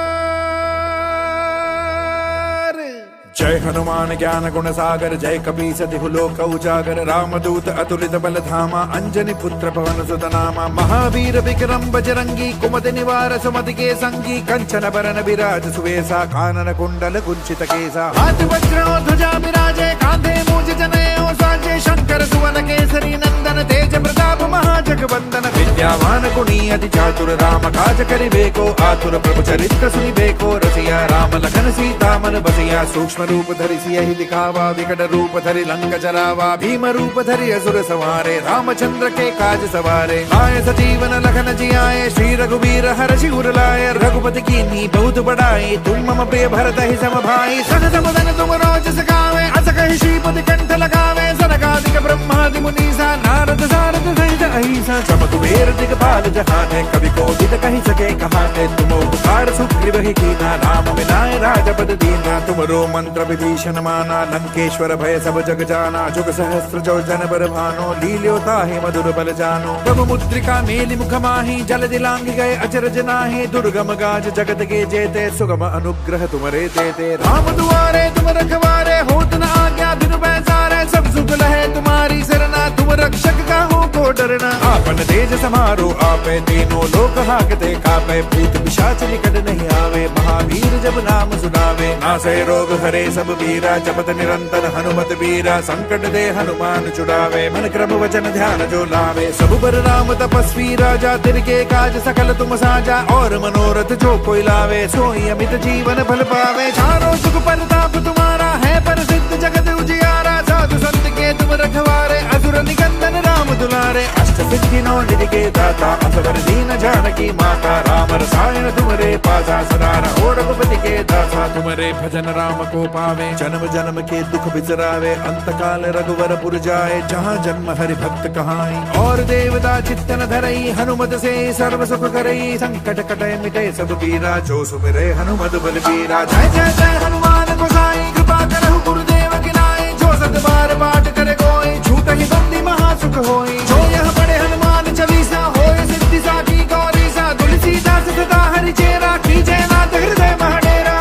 जय हनुमान ज्ञान गुण सागर जय कपीस तिहु लोक उजागर। रामदूत अतुलित बल धामा अंजनी पुत्र पवन सुत नामा। महावीर विक्रम बजरंगी कुमति निवार सुमति के संगी। कंचन बरन विराज सुवेसा कानन कुंडल कुंचित केसा। हाथ वज्र ध्वजा विराजे कांधे मूज जनेऊ साजे। शंकर सुवन केसरी नंदन तेज प्रताप महाजगवंदन। विद्यावान गुणी अति चातुर राम काज करिबेको आतुर प्रभु चरित्र सुनिबेको। रसिया राम लखन सीता मन बसिया। सूक्ष्म रूप धरि सियहि दिखावा विकट रूप धरि लंक जरावा। भीम रूप धरि असुर संहारे रामचंद्र के काज सवारे। आए सजीवन लखन जियाए श्री रघुवीर हर्षि उर लाए। रघुपति कीन्ही बहुत बड़ाई तुम मम प्रिय भरत ही सम भाई। सहज मदन तुम रोज सखावे अस कहि श्रीपति कंठ लगावे। सनकादिक ब्रह्मादि मुनीसा नारद सारद सहित अहिसा। सब कुबेर दिगपाल जहाने कवि कोविद कहि सके कहाने। तुम उपकार सुग्रीव ही कीना राम विनाय राजपद दीना। तुमरो मंत्र विभीषण माना लंकेश्वर भय सब जग जाना। जुग सहस्त्र जो जन बर भानो लील्यो ताहि मधुर बल जानो। प्रभु मुद्रिका मेलि मुख माहि जल दिलांग गए अचरज नाहि। दुर्गम गाज जगत के जेते सुगम अनुग्रह तुमरे देते। राम दुआरे तुम रखवारे होत न आज्ञा बिनु पैसारे। सब सुख लहे तुम्हारी सरना तुम रक्षक काहू को डरना। आपन तेज समारो आपे, तीनों लोक हाकते कापे। भूत पिशाच निकट नहीं आवे, महावीर जब नाम सुनावे। नासे रोग हरे सब वीरा, जपत निरंतर हनुमत वीरा। संकट दे हनुमान छुड़ावे, मन क्रम वचन ध्यान जो लावे। सब पर राम तपस्वी राजा, तिनके काज सकल तुम साजा। और मनोरथ जो कोई लावे, सोई अमित जीवन फल पावे। चारों सुख परताप तुम्हारा है, प्रसिद्ध जगत उजियारा। साधु संत के तुम रखवारे, असुर निकंदन राम दुलारे। अष्ट सिद्धि नौ निधि के दाता, असवर दीन जानकी माता। राम रसायन तुमरे पासा, सदा रहो रघुपति के दासा। तुमरे भजन राम को पावे, जन्म जन्म के दुख बिसरावे। अंत काल रघुवर पुर जाए, जहाँ जन्म हरि भक्त कहाई। और देवता चित्तन धरई, हनुमत से सर्व सुख करई। संकट कटे मिटे सब पीरा, जो सुमिरे हनुमत बलबीरा। जय जय जय हनुमान गोसाई, कृपा करहु गुरुदेव की नाई। जो सत बार पाठ करे कोई, छूट ही बंदी महासुख होई। जो यह पढ़े हनुमान चालीसा, होय सिद्धि साखी गौरीसा। तुलसीदास सदा हरि चेरा, कीजय नाथ हृदय महडेरा।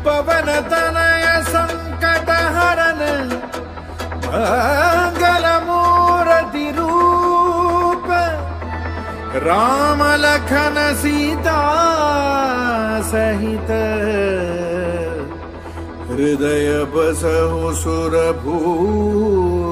पवन तनय संकट हरन, मंगल मूर्ति रूप। राम लखन सीता सहित, हृदय बसहु सुर भूप।